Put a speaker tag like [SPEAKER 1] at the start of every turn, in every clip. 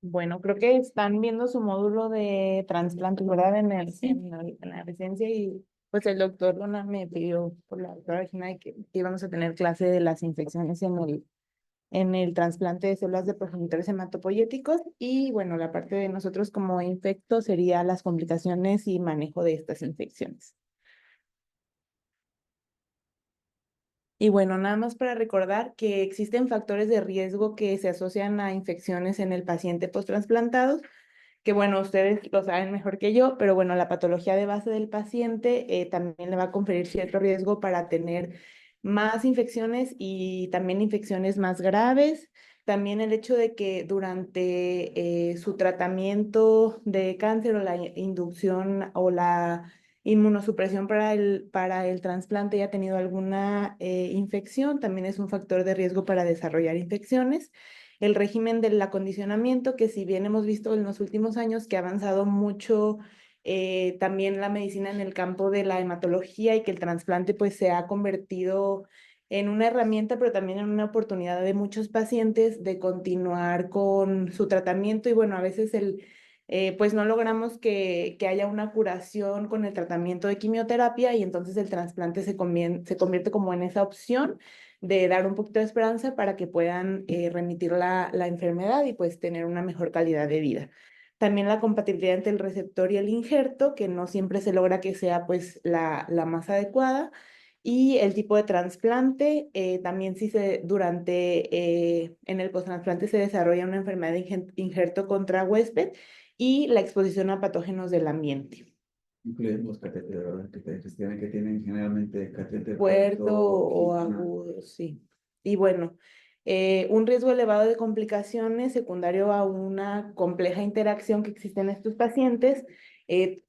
[SPEAKER 1] Bueno, creo que están viendo su módulo de trasplantes, ¿verdad? En la residencia y pues el doctor Luna me pidió por la doctora Regina de que íbamos a tener clase de las infecciones en el trasplante de células de progenitores hematopoyéticos y bueno, la parte de nosotros como infecto sería las complicaciones y manejo de estas infecciones. Y bueno, nada más para recordar que existen factores de riesgo que se asocian a infecciones en el paciente post-transplantados, que bueno, ustedes lo saben mejor que yo, pero bueno, la patología de base del paciente también le va a conferir cierto riesgo para tener más infecciones y también infecciones más graves. También el hecho de que durante su tratamiento de cáncer o la inducción o la inmunosupresión para el trasplante haya tenido alguna infección, también es un factor de riesgo para desarrollar infecciones. El régimen del acondicionamiento, que si bien hemos visto en los últimos años que ha avanzado mucho también la medicina en el campo de la hematología y que el trasplante pues se ha convertido en una herramienta, pero también en una oportunidad de muchos pacientes de continuar con su tratamiento y bueno, a veces pues no logramos que haya una curación con el tratamiento de quimioterapia y entonces el trasplante se convierte como en esa opción de dar un poquito de esperanza para que puedan remitir la enfermedad y pues tener una mejor calidad de vida. También la compatibilidad entre el receptor y el injerto, que no siempre se logra que sea pues la más adecuada. Y el tipo de trasplante, también si en el post-trasplante se desarrolla una enfermedad de injerto contra huésped y la exposición a patógenos del ambiente.
[SPEAKER 2] Incluyen los catéteres, ¿verdad? Que tienen generalmente catéter
[SPEAKER 1] Puerto
[SPEAKER 2] puerto
[SPEAKER 1] o
[SPEAKER 2] y...
[SPEAKER 1] agudo, sí. Y bueno, un riesgo elevado de complicaciones secundario a una compleja interacción que existe en estos pacientes,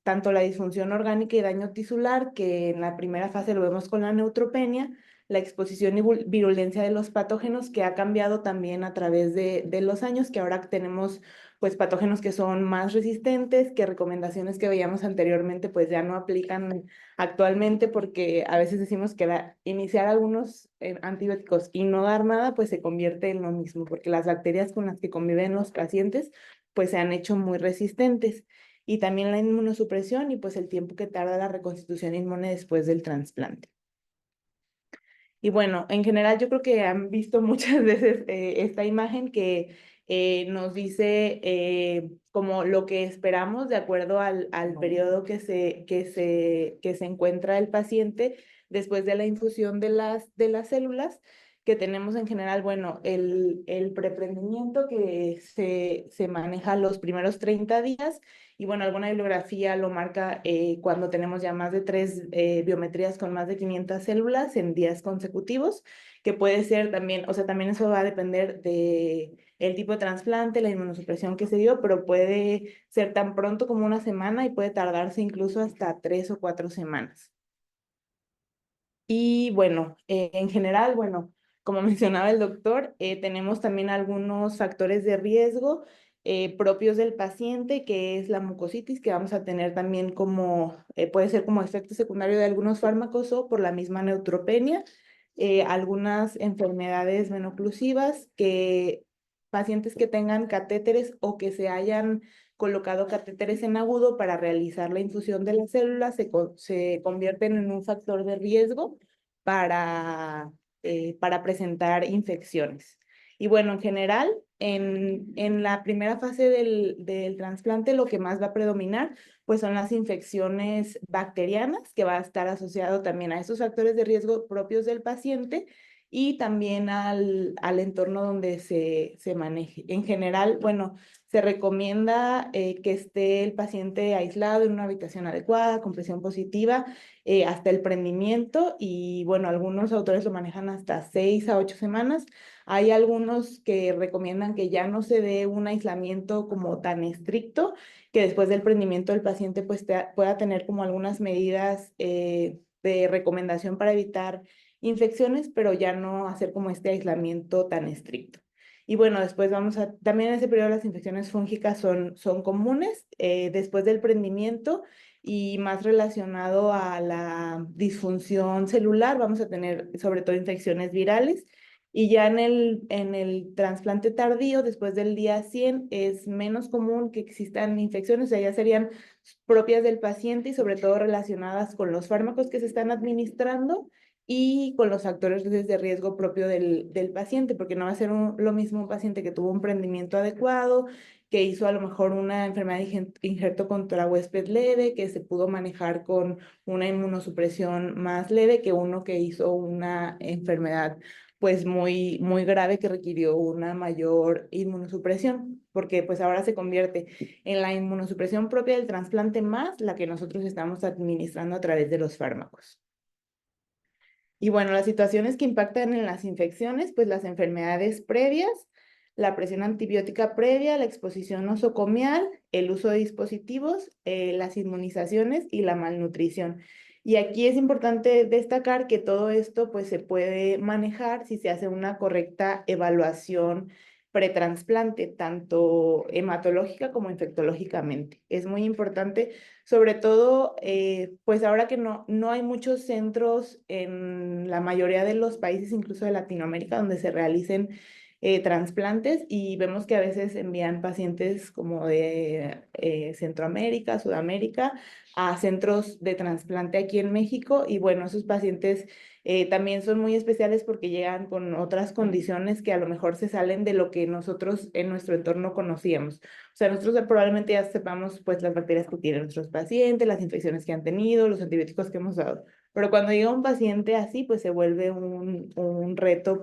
[SPEAKER 1] tanto la disfunción orgánica y daño tisular, que en la primera fase lo vemos con la neutropenia, la exposición y virulencia de los patógenos, que ha cambiado también a través de los años, que ahora tenemos pues patógenos que son más resistentes, que recomendaciones que veíamos anteriormente pues ya no aplican actualmente porque a veces decimos que iniciar algunos antibióticos y no dar nada, pues se convierte en lo mismo, porque las bacterias con las que conviven los pacientes, pues se han hecho muy resistentes. Y también la inmunosupresión y pues el tiempo que tarda la reconstitución inmune después del trasplante. Y bueno, en general yo creo que han visto muchas veces esta imagen que nos dice como lo que esperamos de acuerdo al periodo que se encuentra el paciente después de la infusión de las células que tenemos en general, bueno, el preprendimiento que se maneja los primeros 30 días y bueno, alguna bibliografía lo marca cuando tenemos ya más de 3 biometrías con más de 500 células en días consecutivos, que puede ser también, o sea, también eso va a depender de el tipo de trasplante, la inmunosupresión que se dio, pero puede ser tan pronto como una semana y puede tardarse incluso hasta 3 o 4 semanas. Y bueno, en general, bueno, como mencionaba el doctor, tenemos también algunos factores de riesgo propios del paciente, que es la mucositis, que vamos a tener también como, puede ser como efecto secundario de algunos fármacos o por la misma neutropenia, algunas enfermedades venoclusivas, que pacientes que tengan catéteres o que se hayan colocado catéteres en agudo para realizar la infusión de las células se convierten en un factor de riesgo para, para presentar infecciones. Y bueno, en general, en la primera fase del trasplante, lo que más va a predominar, pues son las infecciones bacterianas, que va a estar asociado también a esos factores de riesgo propios del paciente y también al entorno donde se maneje. En general, bueno, se recomienda que esté el paciente aislado en una habitación adecuada, con presión positiva, hasta el prendimiento y bueno, algunos autores lo manejan hasta 6 a 8 semanas. Hay algunos que recomiendan que ya no se dé un aislamiento como tan estricto, que después del prendimiento el paciente pues pueda tener como algunas medidas de recomendación para evitar infecciones, pero ya no hacer como este aislamiento tan estricto. Y bueno, después también en ese periodo las infecciones fúngicas son comunes. Después del prendimiento, y más relacionado a la disfunción celular, vamos a tener sobre todo infecciones virales. Y ya en el trasplante tardío, después del día 100 es menos común que existan infecciones, o sea, ya serían propias del paciente y sobre todo relacionadas con los fármacos que se están administrando y con los factores de riesgo propio del paciente, porque no va a ser lo mismo un paciente que tuvo un prendimiento adecuado, que hizo a lo mejor una enfermedad de injerto contra huésped leve, que se pudo manejar con una inmunosupresión más leve, que uno que hizo una enfermedad pues muy grave que requirió una mayor inmunosupresión, porque pues ahora se convierte en la inmunosupresión propia del trasplante más la que nosotros estamos administrando a través de los fármacos. Y bueno, las situaciones que impactan en las infecciones, pues las enfermedades previas, la presión antibiótica previa, la exposición nosocomial, el uso de dispositivos, las inmunizaciones y la malnutrición. Y aquí es importante destacar que todo esto pues se puede manejar si se hace una correcta evaluación pretransplante, tanto hematológica como infectológicamente. Es muy importante sobre todo, pues ahora que no hay muchos centros en la mayoría de los países, incluso de Latinoamérica, donde se realicen trasplantes y vemos que a veces envían pacientes como de Centroamérica, Sudamérica, a centros de trasplante aquí en México y bueno, esos pacientes también son muy especiales porque llegan con otras condiciones que a lo mejor se salen de lo que nosotros en nuestro entorno conocíamos. O sea, nosotros probablemente ya sepamos pues las bacterias que tienen nuestros pacientes, las infecciones que han tenido, los antibióticos que hemos dado. Pero cuando llega un paciente así, pues se vuelve un reto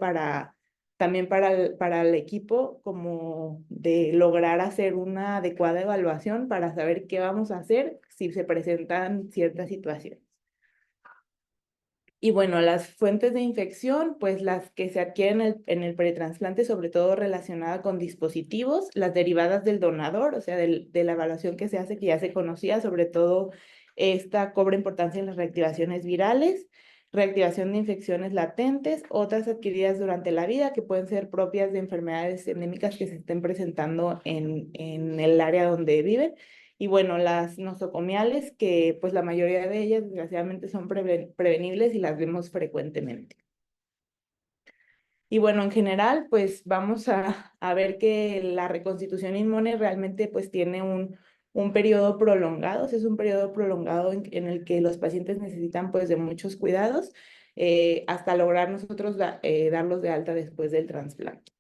[SPEAKER 1] también para el equipo como de lograr hacer una adecuada evaluación para saber qué vamos a hacer si se presentan ciertas situaciones. Y bueno, las fuentes de infección, pues las que se adquieren en el pretrasplante, sobre todo relacionada con dispositivos, las derivadas del donador, o sea, de la evaluación que se hace, que ya se conocía, sobre todo esta cobra importancia en las reactivaciones virales, reactivación de infecciones latentes, otras adquiridas durante la vida que pueden ser propias de enfermedades endémicas que se estén presentando en el área donde viven. Y bueno, las nosocomiales, que pues la mayoría de ellas desgraciadamente son prevenibles y las vemos frecuentemente. Y bueno, en general, pues vamos a ver que la reconstitución inmune realmente pues tiene un periodo prolongado, o sea, es un periodo prolongado en el que los pacientes necesitan pues de muchos cuidados hasta lograr nosotros darlos de alta después del trasplante.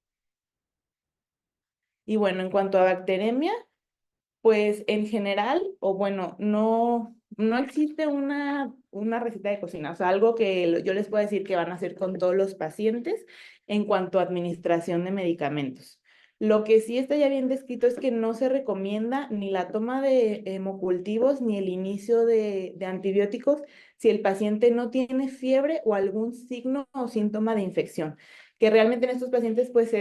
[SPEAKER 1] Y bueno, en cuanto a bacteremia, pues en general, o bueno, no existe una receta de cocina, o sea, algo que yo les puedo decir que van a hacer con todos los pacientes en cuanto a administración de medicamentos. Lo que sí está ya bien descrito es que no se recomienda ni la toma de hemocultivos ni el inicio de antibióticos si el paciente no tiene fiebre o algún signo o síntoma de infección, que realmente en estos pacientes pues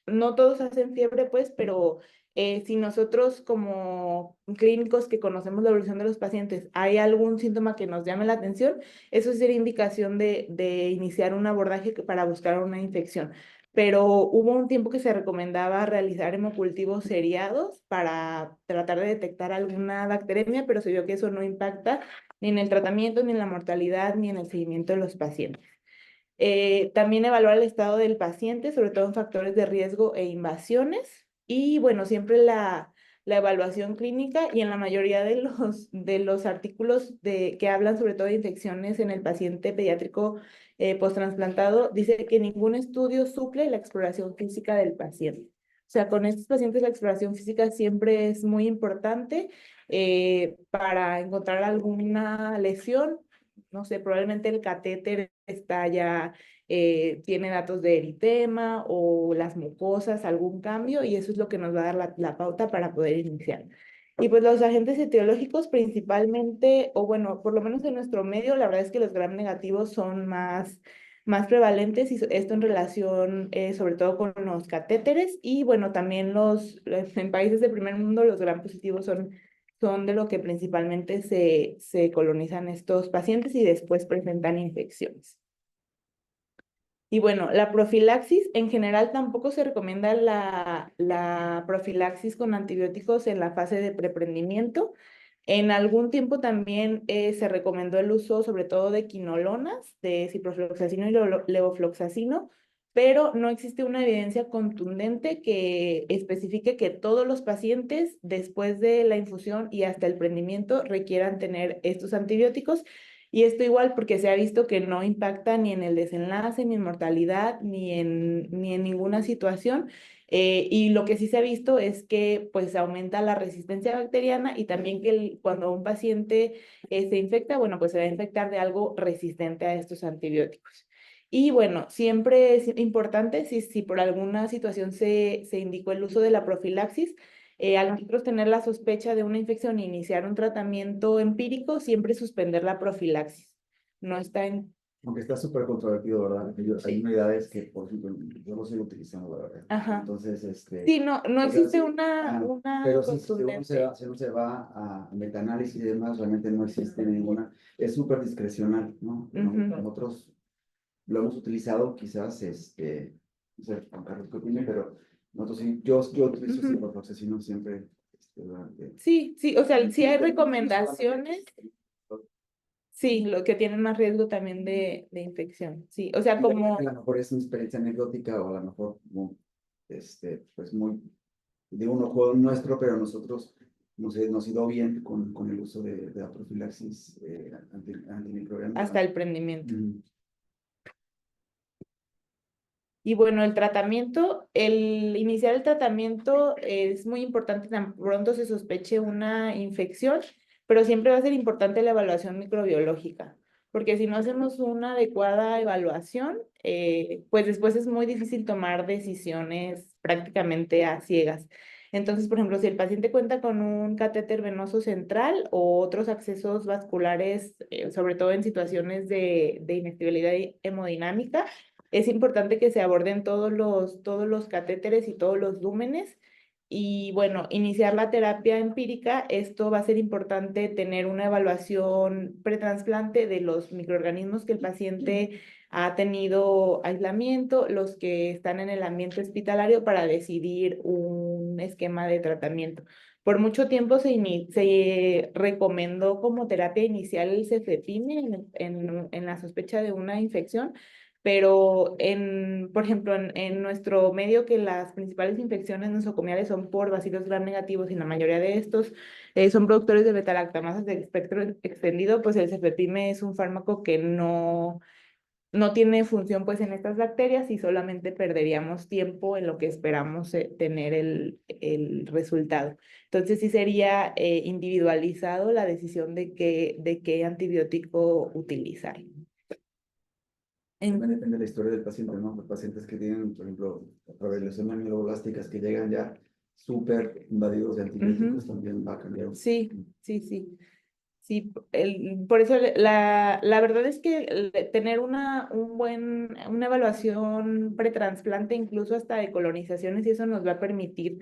[SPEAKER 1] no todos hacen fiebre pues, pero si nosotros como clínicos que conocemos la evolución de los pacientes, hay algún síntoma que nos llame la atención, eso sería indicación de iniciar un abordaje para buscar una infección. Pero hubo un tiempo que se recomendaba realizar hemocultivos seriados para tratar de detectar alguna bacteremia, pero se vio que eso no impacta ni en el tratamiento, ni en la mortalidad, ni en el seguimiento de los pacientes. También evaluar el estado del paciente, sobre todo en factores de riesgo e invasiones. Y bueno, siempre la evaluación clínica y en la mayoría de los artículos que hablan sobre todo de infecciones en el paciente pediátrico post-trasplantado, dice que ningún estudio suple la exploración física del paciente. O sea, con estos pacientes la exploración física siempre es muy importante para encontrar alguna lesión, no sé, probablemente el catéter está ya, tiene datos de eritema o las mucosas, algún cambio, y eso es lo que nos va a dar la pauta para poder iniciar. Y pues los agentes etiológicos principalmente, o bueno, por lo menos en nuestro medio, la verdad es que los gram negativos son más prevalentes y esto en relación sobre todo con los catéteres y bueno, también en países de primer mundo los gram positivos son de lo que principalmente se colonizan estos pacientes y después presentan infecciones. Y bueno, la profilaxis, en general tampoco se recomienda la profilaxis con antibióticos en la fase de preprendimiento. En algún tiempo también se recomendó el uso sobre todo de quinolonas, de ciprofloxacino y levofloxacino, pero no existe una evidencia contundente que especifique que todos los pacientes después de la infusión y hasta el prendimiento requieran tener estos antibióticos. Y esto igual porque se ha visto que no impacta ni en el desenlace, ni en mortalidad, ni en ninguna situación. Y lo que sí se ha visto es que pues aumenta la resistencia bacteriana y también que cuando un paciente se infecta, bueno, pues se va a infectar de algo resistente a estos antibióticos. Y bueno, siempre es importante, si por alguna situación se indicó el uso de la profilaxis, al nosotros tener la sospecha de una infección e iniciar un tratamiento empírico, siempre suspender la profilaxis. No está en...
[SPEAKER 2] Aunque está súper controvertido, ¿verdad? Hay
[SPEAKER 1] Sí.
[SPEAKER 2] unidades que, por ejemplo, yo no estoy utilizando, la verdad.
[SPEAKER 1] Ajá.
[SPEAKER 2] Entonces,
[SPEAKER 1] Sí, no
[SPEAKER 2] o sea,
[SPEAKER 1] existe
[SPEAKER 2] sí,
[SPEAKER 1] una
[SPEAKER 2] pero sí,
[SPEAKER 1] contundente.
[SPEAKER 2] si uno se va a metaanálisis y demás, realmente no existe ninguna, es súper discrecional, ¿no?
[SPEAKER 1] Ujú.
[SPEAKER 2] Nosotros lo hemos utilizado, quizás, no sé, Juan Carlos, ¿qué opina? Pero nosotros sí, yo utilizo
[SPEAKER 1] Ujú.
[SPEAKER 2] ciprofloxacino siempre, durante...
[SPEAKER 1] Sí, sí, o sea, sí hay recomendaciones, sí, lo que tienen más riesgo también de infección, sí, o sea,
[SPEAKER 2] Y también
[SPEAKER 1] como,
[SPEAKER 2] a lo mejor es una experiencia anecdótica o a lo mejor, pues muy de un ojo nuestro, pero nosotros nos ha ido bien con el uso de la profilaxis antimicrobiana.
[SPEAKER 1] hasta el prendimiento.
[SPEAKER 2] Mm.
[SPEAKER 1] Y bueno, el tratamiento, el iniciar el tratamiento es muy importante, tan pronto se sospeche una infección, pero siempre va a ser importante la evaluación microbiológica, porque si no hacemos una adecuada evaluación, pues después es muy difícil tomar decisiones prácticamente a ciegas. Entonces, por ejemplo, si el paciente cuenta con un catéter venoso central o otros accesos vasculares, sobre todo en situaciones de inestabilidad hemodinámica, es importante que se aborden todos los catéteres y todos los lúmenes. Y bueno, iniciar la terapia empírica, esto va a ser importante tener una evaluación pretransplante de los microorganismos que el paciente ha tenido aislamiento, los que están en el ambiente hospitalario para decidir un esquema de tratamiento. Por mucho tiempo se recomendó como terapia inicial el cefepime en la sospecha de una infección, pero por ejemplo, en nuestro medio que las principales infecciones nosocomiales son por bacilos gram negativos y la mayoría de estos son productores de beta-lactamases de espectro extendido, pues el cefepime es un fármaco que no tiene función pues en estas bacterias y solamente perderíamos tiempo en lo que esperamos tener el resultado. Entonces sí sería individualizado la decisión de qué antibiótico utilizar.
[SPEAKER 2] También depende de la historia del paciente, ¿no? Los pacientes que tienen, por ejemplo, radiaciones amiloblásticas que llegan ya súper invadidos de
[SPEAKER 1] Ujú.
[SPEAKER 2] antibióticos, también va a cambiar.
[SPEAKER 1] Sí, sí, sí. Sí, por eso la verdad es que tener una evaluación pretransplante, incluso hasta de colonizaciones, y eso nos va a permitir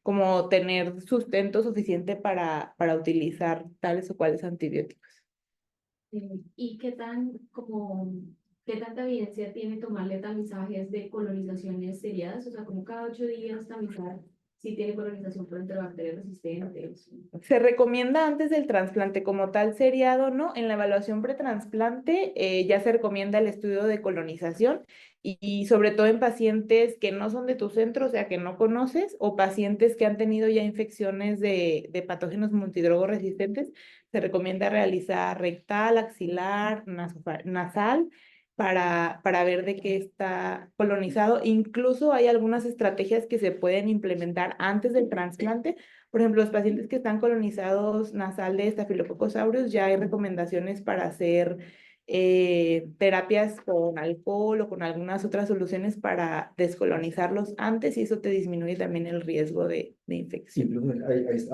[SPEAKER 1] como tener sustento suficiente para utilizar tales o cuales antibióticos.
[SPEAKER 3] ¿Y qué tanta evidencia tiene tomarle tamizajes de colonizaciones seriadas? O sea, como cada 8 días tamizar si tiene colonización por entre bacterias resistentes.
[SPEAKER 1] Se recomienda antes del trasplante como tal seriado, ¿no? En la evaluación pretransplante ya se recomienda el estudio de colonización y sobre todo en pacientes que no son de tu centro, o sea, que no conoces, o pacientes que han tenido ya infecciones de patógenos multidrogos resistentes, se recomienda realizar rectal, axilar, nasal, para ver de qué está colonizado. Incluso hay algunas estrategias que se pueden implementar antes del trasplante. Por ejemplo, los pacientes que están colonizados nasal de Staphylococcus aureus, ya hay recomendaciones para hacer terapias con alcohol o con algunas otras soluciones para descolonizarlos antes y eso te disminuye también el riesgo de infección.
[SPEAKER 2] Incluso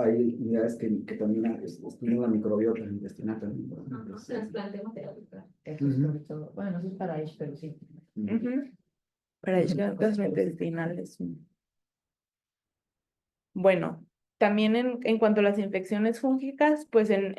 [SPEAKER 2] hay unidades que también estudian la microbiota intestinal también.
[SPEAKER 3] Trasplante material.
[SPEAKER 4] Eso es sobre todo. Bueno, eso es para ellos, pero sí.
[SPEAKER 1] Ujú. Para aislantes intestinales. Bueno, también en cuanto a las infecciones fúngicas, pues en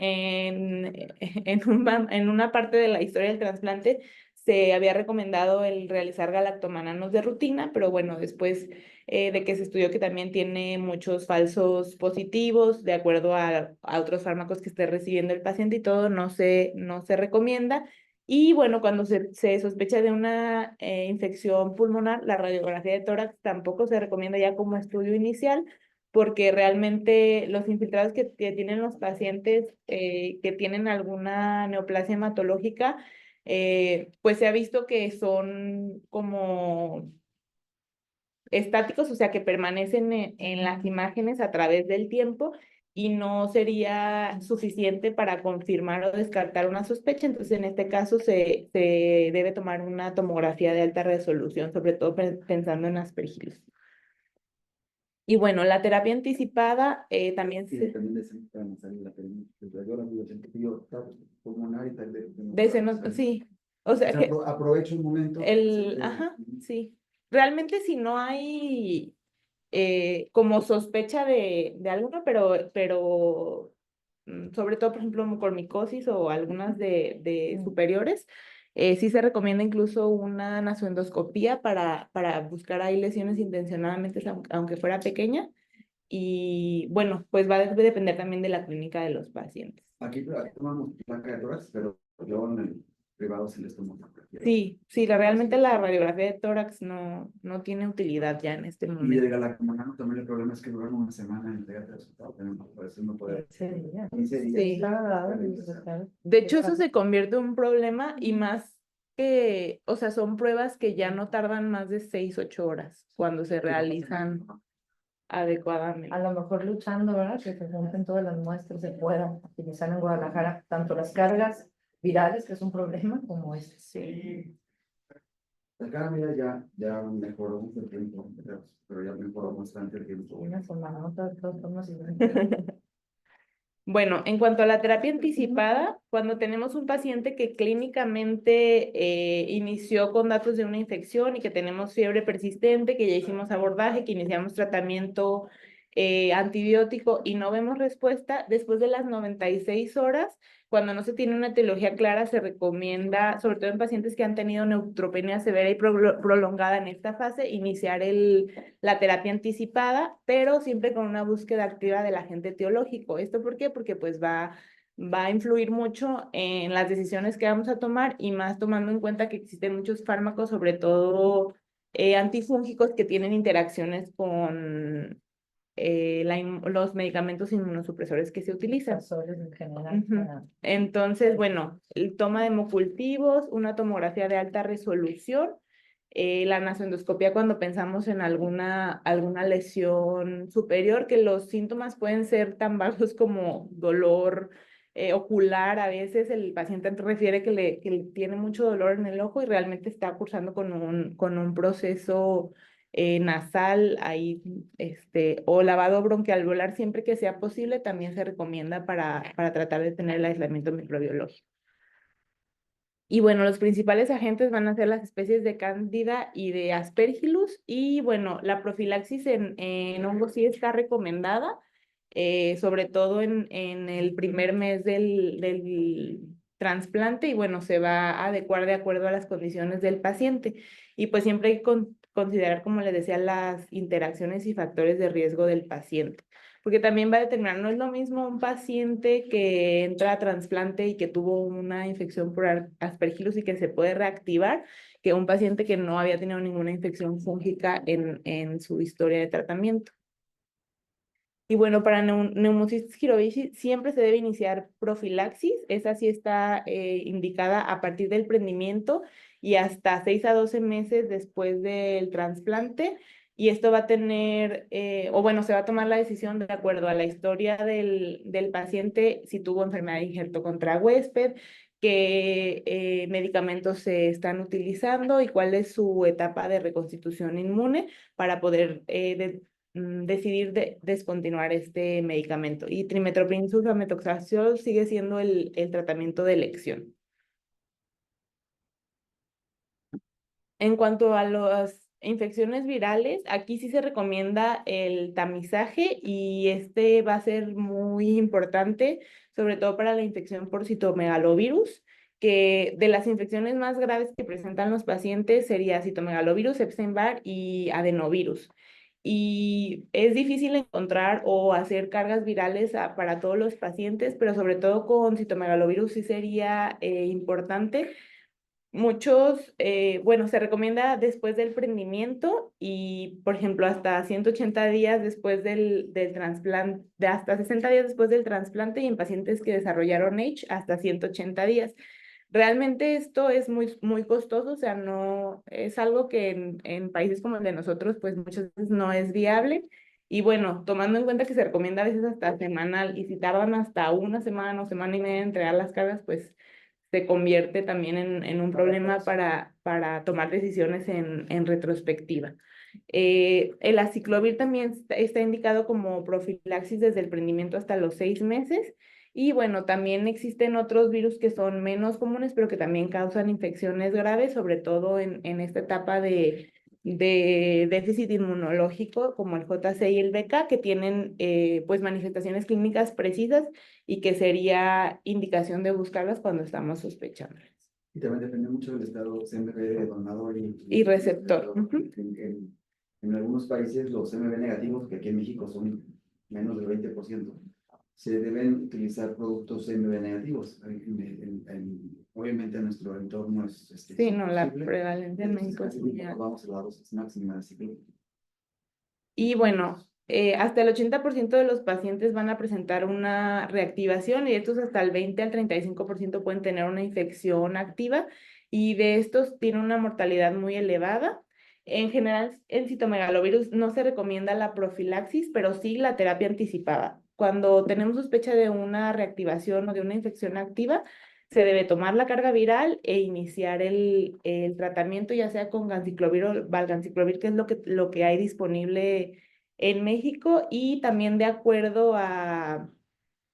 [SPEAKER 1] una parte de la historia del trasplante se había recomendado el realizar galactomananos de rutina, pero bueno, después de que se estudió que también tiene muchos falsos positivos, de acuerdo a otros fármacos que esté recibiendo el paciente y todo, no se recomienda. Y bueno, cuando se sospecha de una infección pulmonar, la radiografía de tórax tampoco se recomienda ya como estudio inicial, porque realmente los infiltrados que tienen los pacientes que tienen alguna neoplasia hematológica, pues se ha visto que son como estáticos, o sea, que permanecen en las imágenes a través del tiempo y no sería suficiente para confirmar o descartar una sospecha. Entonces, en este caso se debe tomar una tomografía de alta resolución, sobre todo pensando en aspergillus. Y bueno, la terapia anticipada también
[SPEAKER 2] Sí,
[SPEAKER 1] se...
[SPEAKER 2] también decían que van a salir la radiografía pulmonar y tal
[SPEAKER 1] De senos, sí. O sea que
[SPEAKER 2] aprovecho un momento.
[SPEAKER 1] ajá, sí. Realmente si no hay como sospecha de alguno, pero sobre todo, por ejemplo, mucormicosis o algunas de superiores, sí se recomienda incluso una nasoendoscopía para buscar ahí lesiones intencionadamente, aunque fuera pequeña. Y bueno, pues va a depender también de la clínica de los pacientes.
[SPEAKER 2] Aquí tomamos placa de tórax, pero yo en el privado sí les tomo fotografía.
[SPEAKER 1] Sí, sí, realmente la radiografía de tórax no tiene utilidad ya en este
[SPEAKER 2] Y
[SPEAKER 1] momento.
[SPEAKER 2] el galactomanano también el problema es que duran una semana en entregar el resultado. Por eso no puede. 15 días.
[SPEAKER 1] Sí.
[SPEAKER 4] Claro.
[SPEAKER 1] De hecho, eso se convierte en un problema y más que, o sea, son pruebas que ya no tardan más de 6, 8 horas cuando se realizan adecuadamente.
[SPEAKER 4] A lo mejor luchando, ¿verdad? Que se junten todas las muestras, se puedan utilizar en Guadalajara tanto las cargas virales, que es un problema, como este.
[SPEAKER 1] Sí.
[SPEAKER 2] Acá, mira, ya mejoró mucho el tiempo, pero ya mejoró bastante el tiempo.
[SPEAKER 4] Una semana, ¿no? Todas formas.
[SPEAKER 1] Bueno, en cuanto a la terapia anticipada, cuando tenemos un paciente que clínicamente inició con datos de una infección y que tenemos fiebre persistente, que ya hicimos abordaje, que iniciamos tratamiento antibiótico y no vemos respuesta, después de las 96 horas, cuando no se tiene una etiología clara, se recomienda, sobre todo en pacientes que han tenido neutropenia severa y prolongada en esta fase, iniciar la terapia anticipada, pero siempre con una búsqueda activa del agente etiológico. ¿Esto por qué? Porque pues va a influir mucho en las decisiones que vamos a tomar y más tomando en cuenta que existen muchos fármacos, sobre todo antifúngicos, que tienen interacciones con los medicamentos inmunosupresores que se utilizan.
[SPEAKER 4] En general.
[SPEAKER 1] Entonces, bueno, el toma de hemocultivos, una tomografía de alta resolución, la nasoendoscopia cuando pensamos en alguna lesión superior, que los síntomas pueden ser tan bajos como dolor ocular. A veces el paciente refiere que le tiene mucho dolor en el ojo y realmente está cursando con un proceso nasal ahí, o lavado bronquialveolar siempre que sea posible, también se recomienda para tratar de tener el aislamiento microbiológico. Y bueno, los principales agentes van a ser las especies de Cándida y de Aspergillus. Y bueno, la profilaxis en hongos sí está recomendada, sobre todo en el primer mes del trasplante. Y bueno, se va a adecuar de acuerdo a las condiciones del paciente. Y pues siempre hay que considerar, como les decía, las interacciones y factores de riesgo del paciente, porque también va a determinar, no es lo mismo un paciente que entra a trasplante y que tuvo una infección por aspergillus y que se puede reactivar, que un paciente que no había tenido ninguna infección fúngica en su historia de tratamiento. Y bueno, para neumocistis girovici siempre se debe iniciar profilaxis. Esa sí está indicada a partir del prendimiento y hasta 6 a 12 meses después del trasplante. Y esto va a tener, o bueno, se va a tomar la decisión de acuerdo a la historia del paciente, si tuvo enfermedad de injerto contra huésped, qué medicamentos se están utilizando y cuál es su etapa de reconstitución inmune para poder decidir descontinuar este medicamento. Y trimethoprim sulfamethoxazol sigue siendo el tratamiento de elección. En cuanto a las infecciones virales, aquí sí se recomienda el tamizaje y este va a ser muy importante, sobre todo para la infección por citomegalovirus, que de las infecciones más graves que presentan los pacientes sería citomegalovirus, Epstein-Barr y adenovirus. Y es difícil encontrar o hacer cargas virales para todos los pacientes, pero sobre todo con citomegalovirus sí sería importante. Muchos, bueno, se recomienda después del prendimiento y, por ejemplo, hasta 180 días después del trasplante, hasta 60 días después del trasplante y en pacientes que desarrollaron H hasta 180 días. Realmente esto es muy costoso, o sea, no es algo que en países como el de nosotros, pues muchas veces no es viable. Y bueno, tomando en cuenta que se recomienda a veces hasta semanal y si tardan hasta una semana o semana y media en entregar las cargas, pues se convierte también en un problema para tomar decisiones en retrospectiva. El aciclovir también está indicado como profilaxis desde el prendimiento hasta los 6 meses. Y bueno, también existen otros virus que son menos comunes, pero que también causan infecciones graves, sobre todo en esta etapa de déficit inmunológico, como el JC y el BK, que tienen pues manifestaciones clínicas precisas y que sería indicación de buscarlas cuando estamos sospechando.
[SPEAKER 2] Y también depende mucho del estado CMV de donador
[SPEAKER 1] Y receptor.
[SPEAKER 2] En algunos países los CMV negativos, que aquí en México son menos del 20%, se deben utilizar productos CMV negativos. Obviamente en nuestro entorno es
[SPEAKER 1] Sí, no, la
[SPEAKER 2] posible,
[SPEAKER 1] prevalencia en México es muy alta.
[SPEAKER 2] vamos a la dosis máxima de ciclo.
[SPEAKER 1] Y bueno, hasta el 80% de los pacientes van a presentar una reactivación y estos hasta el 20 al 35% pueden tener una infección activa y de estos tiene una mortalidad muy elevada. En general, en citomegalovirus no se recomienda la profilaxis, pero sí la terapia anticipada. Cuando tenemos sospecha de una reactivación o de una infección activa, se debe tomar la carga viral e iniciar el tratamiento, ya sea con ganciclovir o valganciclovir, que es lo que hay disponible en México, y también de acuerdo a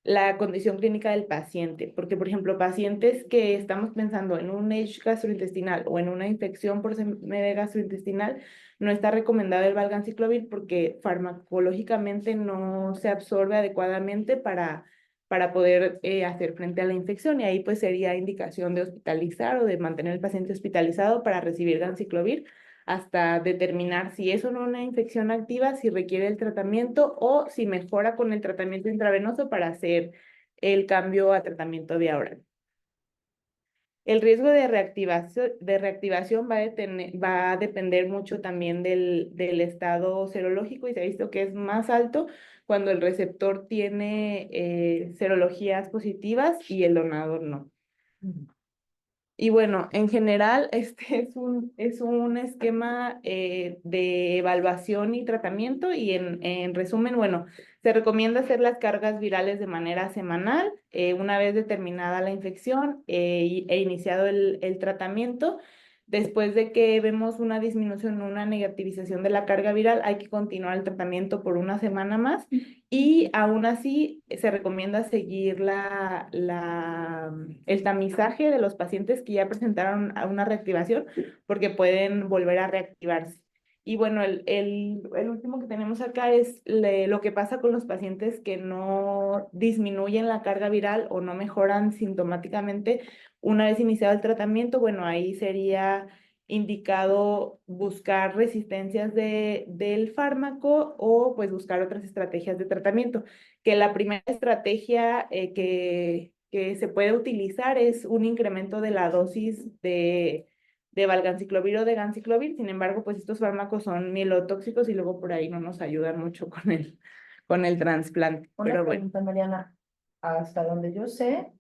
[SPEAKER 1] la condición clínica del paciente, porque por ejemplo, pacientes que estamos pensando en un H gastrointestinal o en una infección por CMV gastrointestinal, no está recomendado el valganciclovir porque farmacológicamente no se absorbe adecuadamente para poder hacer frente a la infección y ahí pues sería indicación de hospitalizar o de mantener al paciente hospitalizado para recibir ganciclovir hasta determinar si es o no una infección activa, si requiere el tratamiento o si mejora con el tratamiento intravenoso para hacer el cambio a tratamiento vía oral. El riesgo de reactivación va a depender mucho también del estado serológico y se ha visto que es más alto cuando el receptor tiene serologías positivas y el donador no. Y bueno, en general, este es un esquema de evaluación y tratamiento y en resumen, bueno, se recomienda hacer las cargas virales de manera semanal, una vez determinada la infección e iniciado el tratamiento. Después de que vemos una disminución, una negativización de la carga viral, hay que continuar el tratamiento por una semana más y aún así se recomienda seguir el tamizaje de los pacientes que ya presentaron una reactivación porque pueden volver a reactivarse. Y bueno, el último que tenemos acá es lo que pasa con los pacientes que no disminuyen la carga viral o no mejoran sintomáticamente una vez iniciado el tratamiento. Bueno, ahí sería indicado buscar resistencias del fármaco o pues buscar otras estrategias de tratamiento, que la primera estrategia que se puede utilizar es un incremento de la dosis de valganciclovir o de ganciclovir. Sin embargo, pues estos fármacos son mielotóxicos y luego por ahí no nos ayudan mucho con el trasplante.
[SPEAKER 4] Una
[SPEAKER 1] Pero bueno.
[SPEAKER 4] pregunta, Mariana. Hasta donde yo sé,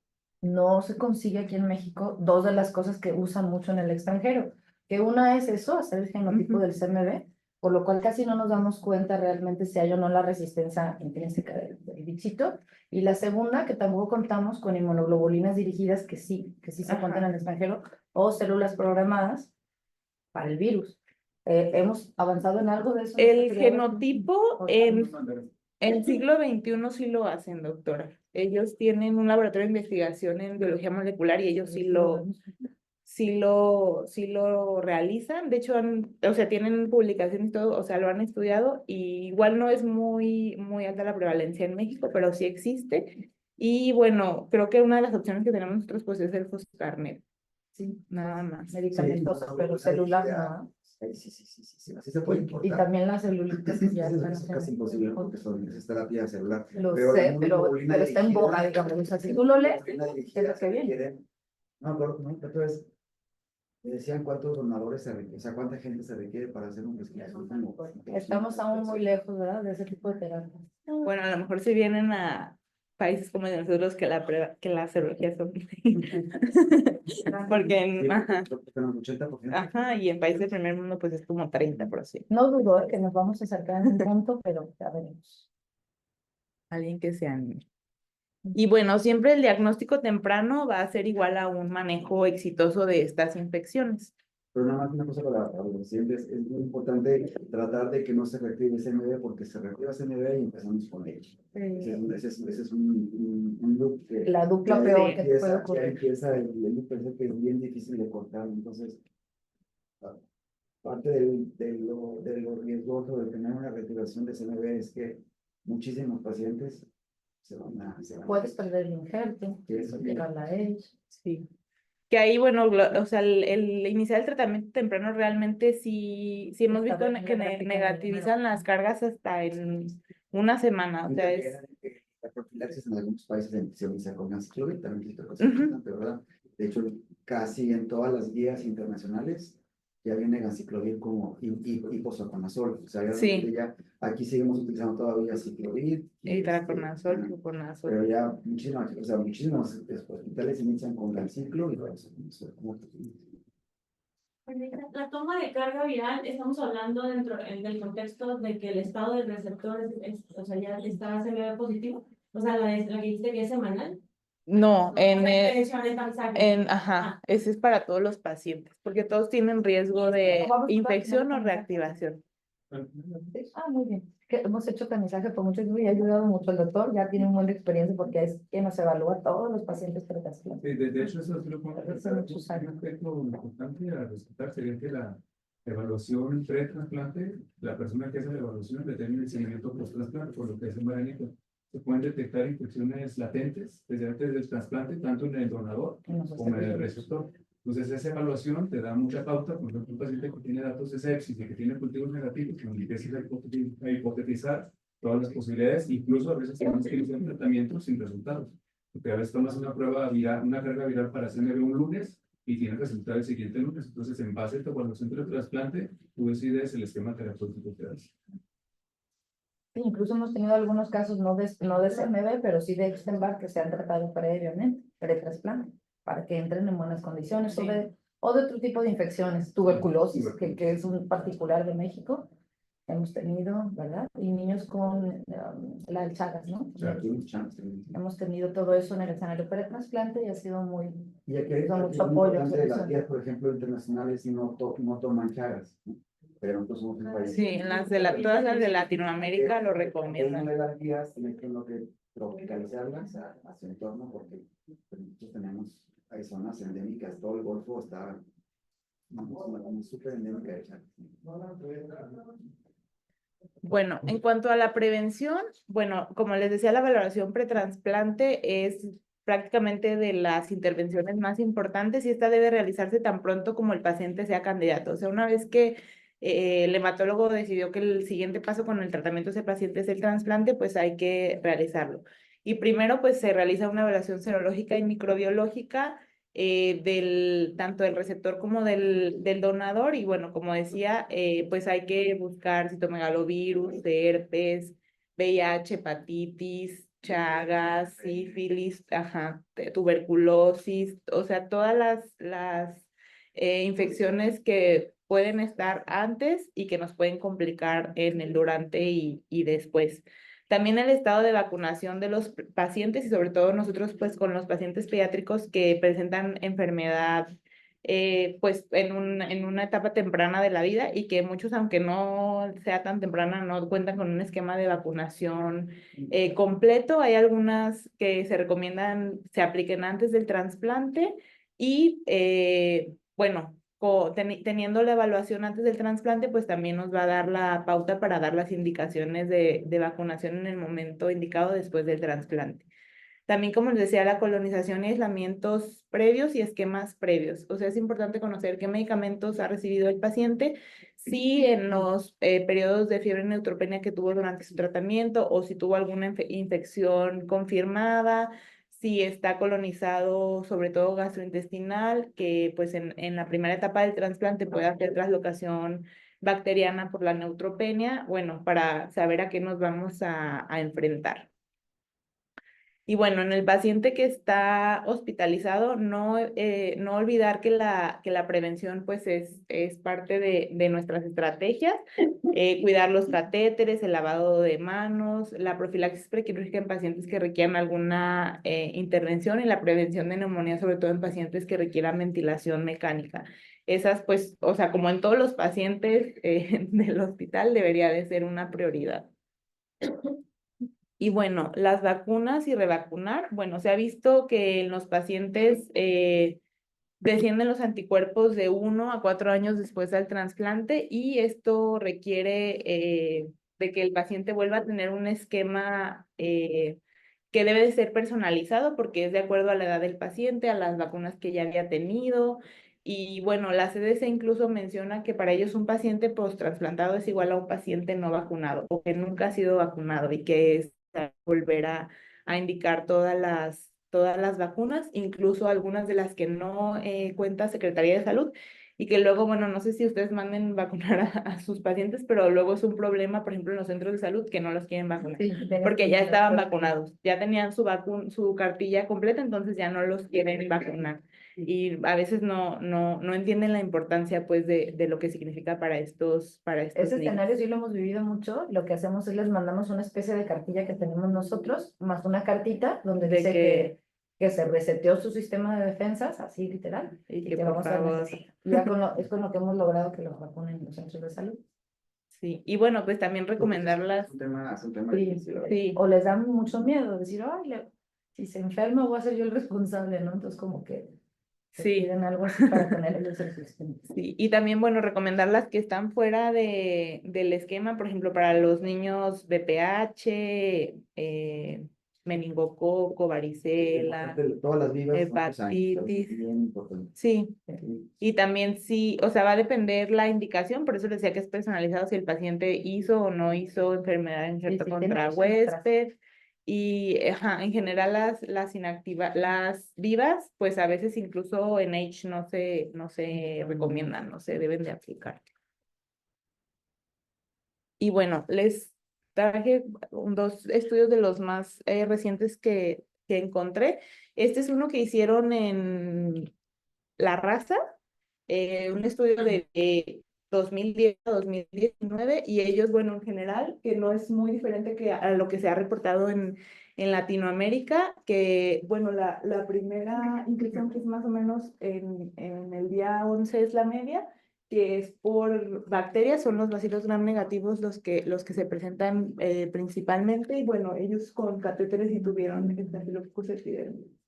[SPEAKER 4] no se consigue aquí en México dos de las cosas que usan mucho en el extranjero, que una es eso, hacer el genotipo del CMV, por lo cual casi no nos damos cuenta realmente si hay o no la resistencia intrínseca del bichito. Y la segunda, que tampoco contamos con inmunoglobulinas dirigidas, que sí se cuentan en el extranjero, o células programadas para el virus. ¿Hemos avanzado en algo de eso?
[SPEAKER 1] El genotipo en el siglo XXI sí lo hacen, doctora. Ellos tienen un laboratorio de investigación en biología molecular y ellos sí lo realizan. De hecho, o sea, tienen publicaciones y todo, o sea, lo han estudiado y igual no es muy alta la prevalencia en México, pero sí existe. Y bueno, creo que una de las opciones que tenemos nosotros pues es el Foscarnet,
[SPEAKER 4] Sí,
[SPEAKER 1] nada más.
[SPEAKER 4] medicamentosos, pero celular no.
[SPEAKER 2] Sí, así se puede
[SPEAKER 4] Y
[SPEAKER 2] importar.
[SPEAKER 4] también las celulitas que ya están
[SPEAKER 2] Es casi imposible porque es terapia celular.
[SPEAKER 4] Lo
[SPEAKER 2] Pero la
[SPEAKER 4] sé, pero
[SPEAKER 2] inmunoglobulina
[SPEAKER 4] está en
[SPEAKER 2] dirigida-
[SPEAKER 4] boga, digamos. O sea, si tú lo lees,
[SPEAKER 2] inmunoglobulina
[SPEAKER 4] es
[SPEAKER 2] dirigida
[SPEAKER 4] lo que viene.
[SPEAKER 2] requiere- no me acuerdo, no, otra vez, me decían cuántos donadores se requiere, o sea, cuánta gente se requiere para hacer un rescate.
[SPEAKER 4] Estamos aún muy lejos, ¿verdad? De ese tipo de terapia.
[SPEAKER 1] Bueno, a lo mejor si vienen a países como el de nosotros que la cirugía son porque ajá,
[SPEAKER 2] 80%.
[SPEAKER 1] ajá, y en países del primer mundo pues es como 30%.
[SPEAKER 4] No dudo que nos vamos a acercar en un punto, pero ya veremos.
[SPEAKER 1] Alguien que se anime. Y bueno, siempre el diagnóstico temprano va a ser igual a un manejo exitoso de estas infecciones.
[SPEAKER 2] Pero nada más una cosa para los pacientes, es muy importante tratar de que no se reactive SMB porque se reactiva SMB y empezamos con ello. Ese es un loop que
[SPEAKER 4] La dupla
[SPEAKER 2] ya
[SPEAKER 4] peor que te puede
[SPEAKER 2] empieza, ya
[SPEAKER 4] ocurrir.
[SPEAKER 2] empieza el loop ese que es bien difícil de cortar. Entonces, parte de lo riesgoso de tener una reactivación de SMB es que muchísimos pacientes se van a...
[SPEAKER 4] Puedes perder el injerto,
[SPEAKER 2] Sí, eso sí.
[SPEAKER 4] llegar a él.
[SPEAKER 1] Sí. Que ahí, bueno, o sea, el iniciar el tratamiento temprano realmente sí hemos
[SPEAKER 4] Está
[SPEAKER 1] visto
[SPEAKER 4] bien,
[SPEAKER 1] que
[SPEAKER 4] la gráfica
[SPEAKER 1] negativizan las cargas hasta en una semana, o sea, es...
[SPEAKER 2] La profilaxis en algunos países se inicia con ganciclovir, también es otra cosa
[SPEAKER 1] Ujú.
[SPEAKER 2] importante, ¿verdad? De hecho, casi en todas las guías internacionales ya viene ganciclovir como hiposaconazol. O sea, ya,
[SPEAKER 1] Sí.
[SPEAKER 2] ya aquí seguimos utilizando todavía ciclovir.
[SPEAKER 1] Itraconazol, fluconazol.
[SPEAKER 2] Pero ya muchísimos hospitales inician con ganciclo y
[SPEAKER 3] La toma de carga viral, estamos hablando dentro del contexto de que el estado del receptor o sea, ya está CMV positivo, o sea, la que dijiste que es semanal.
[SPEAKER 1] No,
[SPEAKER 3] Ajá.
[SPEAKER 1] ese es para todos los pacientes, porque todos tienen riesgo de infección o reactivación.
[SPEAKER 4] Muy bien. Que hemos hecho tamizaje por mucho tiempo y ha ayudado mucho el doctor. Ya tiene una buena experiencia porque es quien nos evalúa a todos los pacientes pretransplante.
[SPEAKER 5] Sí, de hecho, eso es lo que un aspecto importante a rescatar sería que la evaluación pre-trasplante, la persona que hace la evaluación determina el seguimiento post-trasplante, por lo que es en Maranito. Se pueden detectar infecciones latentes desde antes del trasplante, tanto en el donador como en el receptor. Entonces, esa evaluación te da mucha pauta. Por ejemplo, un paciente que tiene datos de sepsis y que tiene cultivos negativos, que empieza a hipotetizar todas las posibilidades, incluso a veces tenemos que iniciar tratamientos sin resultados. Porque a veces tomas una prueba viral, una carga viral para CMV un lunes y tienes resultado el siguiente lunes. Entonces, en base a tu evaluación de trasplante, tú decides el esquema terapéutico que das.
[SPEAKER 4] Incluso hemos tenido algunos casos no de CMV, pero sí de Epstein-Barr que se han tratado previamente, pre-trasplante, para que entren en buenas condiciones,
[SPEAKER 3] Sí.
[SPEAKER 4] o de otro tipo de infecciones, tuberculosis, que es un particular de México. Hemos tenido, ¿verdad? Y niños con la Chagas, ¿no?
[SPEAKER 2] O sea, aquí hay un chance.
[SPEAKER 4] Hemos tenido todo eso en el escenario pre-trasplante y ha sido muy...
[SPEAKER 2] Y aquí hay
[SPEAKER 4] mucho
[SPEAKER 2] mucho
[SPEAKER 4] apoyo.
[SPEAKER 2] apoyo. Las guías, por ejemplo, internacionales no toman chagas, ¿no? Pero nosotros somos un país.
[SPEAKER 1] Sí, todas las de Latinoamérica lo recomiendan.
[SPEAKER 2] Una de las guías tiene que tropicalizarlas a su entorno porque nosotros tenemos, hay zonas endémicas, todo el Golfo está súper endémica de chagas.
[SPEAKER 1] Bueno, en cuanto a la prevención, bueno, como les decía, la valoración pretransplante es prácticamente de las intervenciones más importantes y esta debe realizarse tan pronto como el paciente sea candidato. O sea, una vez que el hematólogo decidió que el siguiente paso con el tratamiento de ese paciente es el trasplante, pues hay que realizarlo. Y primero, pues se realiza una evaluación serológica y microbiológica tanto del receptor como del donador. Y bueno, como decía, pues hay que buscar citomegalovirus, herpes, VIH, hepatitis, Chagas, sífilis, tuberculosis, o sea, todas las infecciones que pueden estar antes y que nos pueden complicar en el durante y después. También el estado de vacunación de los pacientes y sobre todo nosotros pues con los pacientes pediátricos que presentan enfermedad pues en una etapa temprana de la vida y que muchos aunque no sea tan temprana no cuentan con un esquema de vacunación completo. Hay algunas que se recomiendan se apliquen antes del trasplante y bueno, teniendo la evaluación antes del trasplante, pues también nos va a dar la pauta para dar las indicaciones de vacunación en el momento indicado después del trasplante. También, como les decía, la colonización y aislamientos previos y esquemas previos. O sea, es importante conocer qué medicamentos ha recibido el paciente, si en los periodos de fiebre neutropenia que tuvo durante su tratamiento o si tuvo alguna infección confirmada, si está colonizado, sobre todo gastrointestinal, que pues en la primera etapa del trasplante puede hacer traslocación bacteriana por la neutropenia, bueno, para saber a qué nos vamos a enfrentar. Y bueno, en el paciente que está hospitalizado, no olvidar que la prevención pues es parte de nuestras estrategias. Cuidar los catéteres, el lavado de manos, la profilaxis prequirúrgica en pacientes que requieran alguna intervención y la prevención de neumonía, sobre todo en pacientes que requieran ventilación mecánica. Esas pues, o sea, como en todos los pacientes del hospital, debería de ser una prioridad. Y bueno, las vacunas y revacunar, bueno, se ha visto que en los pacientes descienden los anticuerpos de 1 a 4 años después del trasplante y esto requiere de que el paciente vuelva a tener un esquema que debe de ser personalizado porque es de acuerdo a la edad del paciente, a las vacunas que ya había tenido. Y bueno, la CDC incluso menciona que para ellos un paciente post-trasplantado es igual a un paciente no vacunado o que nunca ha sido vacunado y que es volver a indicar todas las vacunas, incluso algunas de las que no cuenta Secretaría de Salud, y que luego, bueno, no sé si ustedes manden vacunar a sus pacientes, pero luego es un problema, por ejemplo, en los centros de salud que no los quieren vacunar,
[SPEAKER 4] Sí,
[SPEAKER 1] porque ya estaban vacunados, ya tenían su cartilla completa, entonces ya no los quieren vacunar. Y a veces no entienden la importancia, pues, de lo que significa para estos
[SPEAKER 4] Ese
[SPEAKER 1] niños.
[SPEAKER 4] escenario sí lo hemos vivido mucho. Lo que hacemos es les mandamos una especie de cartilla que tenemos nosotros, más una cartita donde
[SPEAKER 1] De
[SPEAKER 4] dice
[SPEAKER 1] que-
[SPEAKER 4] que se reseteó su sistema de defensas, así literal,
[SPEAKER 1] Y
[SPEAKER 4] y
[SPEAKER 1] que
[SPEAKER 4] que
[SPEAKER 1] por
[SPEAKER 4] vamos a
[SPEAKER 1] favor.
[SPEAKER 4] necesitar. Ya es con lo que hemos logrado que los vacunen en los centros de salud.
[SPEAKER 1] Sí, y bueno, pues también recomendarlas.
[SPEAKER 2] Es un tema
[SPEAKER 4] Sí,
[SPEAKER 2] difícil.
[SPEAKER 1] Sí,
[SPEAKER 4] O les da mucho miedo decir, ay, si se enferma voy a ser yo el responsable, ¿no? Entonces como que se
[SPEAKER 1] sí,
[SPEAKER 4] piden algo así para tener ellos el sistema.
[SPEAKER 1] sí. Y también, bueno, recomendar las que están fuera del esquema, por ejemplo, para los niños VPH, meningococo, varicela,
[SPEAKER 2] Todas las vivas,
[SPEAKER 1] hepatitis.
[SPEAKER 2] bien importante.
[SPEAKER 1] Sí. Y también sí, o sea, va a depender la indicación, por eso les decía que es personalizado si el paciente hizo o no hizo enfermedad en
[SPEAKER 4] Sí,
[SPEAKER 1] contra
[SPEAKER 4] tenemos
[SPEAKER 1] huésped. Y en general las vivas, pues a veces incluso en H no se recomiendan, no se deben de aplicar. Y bueno, les traje dos estudios de los más recientes que encontré. Este es uno que hicieron en La Raza, un estudio de 2010 a 2019, y ellos, bueno, en general, que no es muy diferente que a lo que se ha reportado en Latinoamérica, que, bueno, la primera infección que es más o menos en el día 11 es la media, que es por bacterias, son los bacilos gram negativos los que se presentan principalmente, y bueno, ellos con catéteres y tuvieron Staphylococcus epidermidis.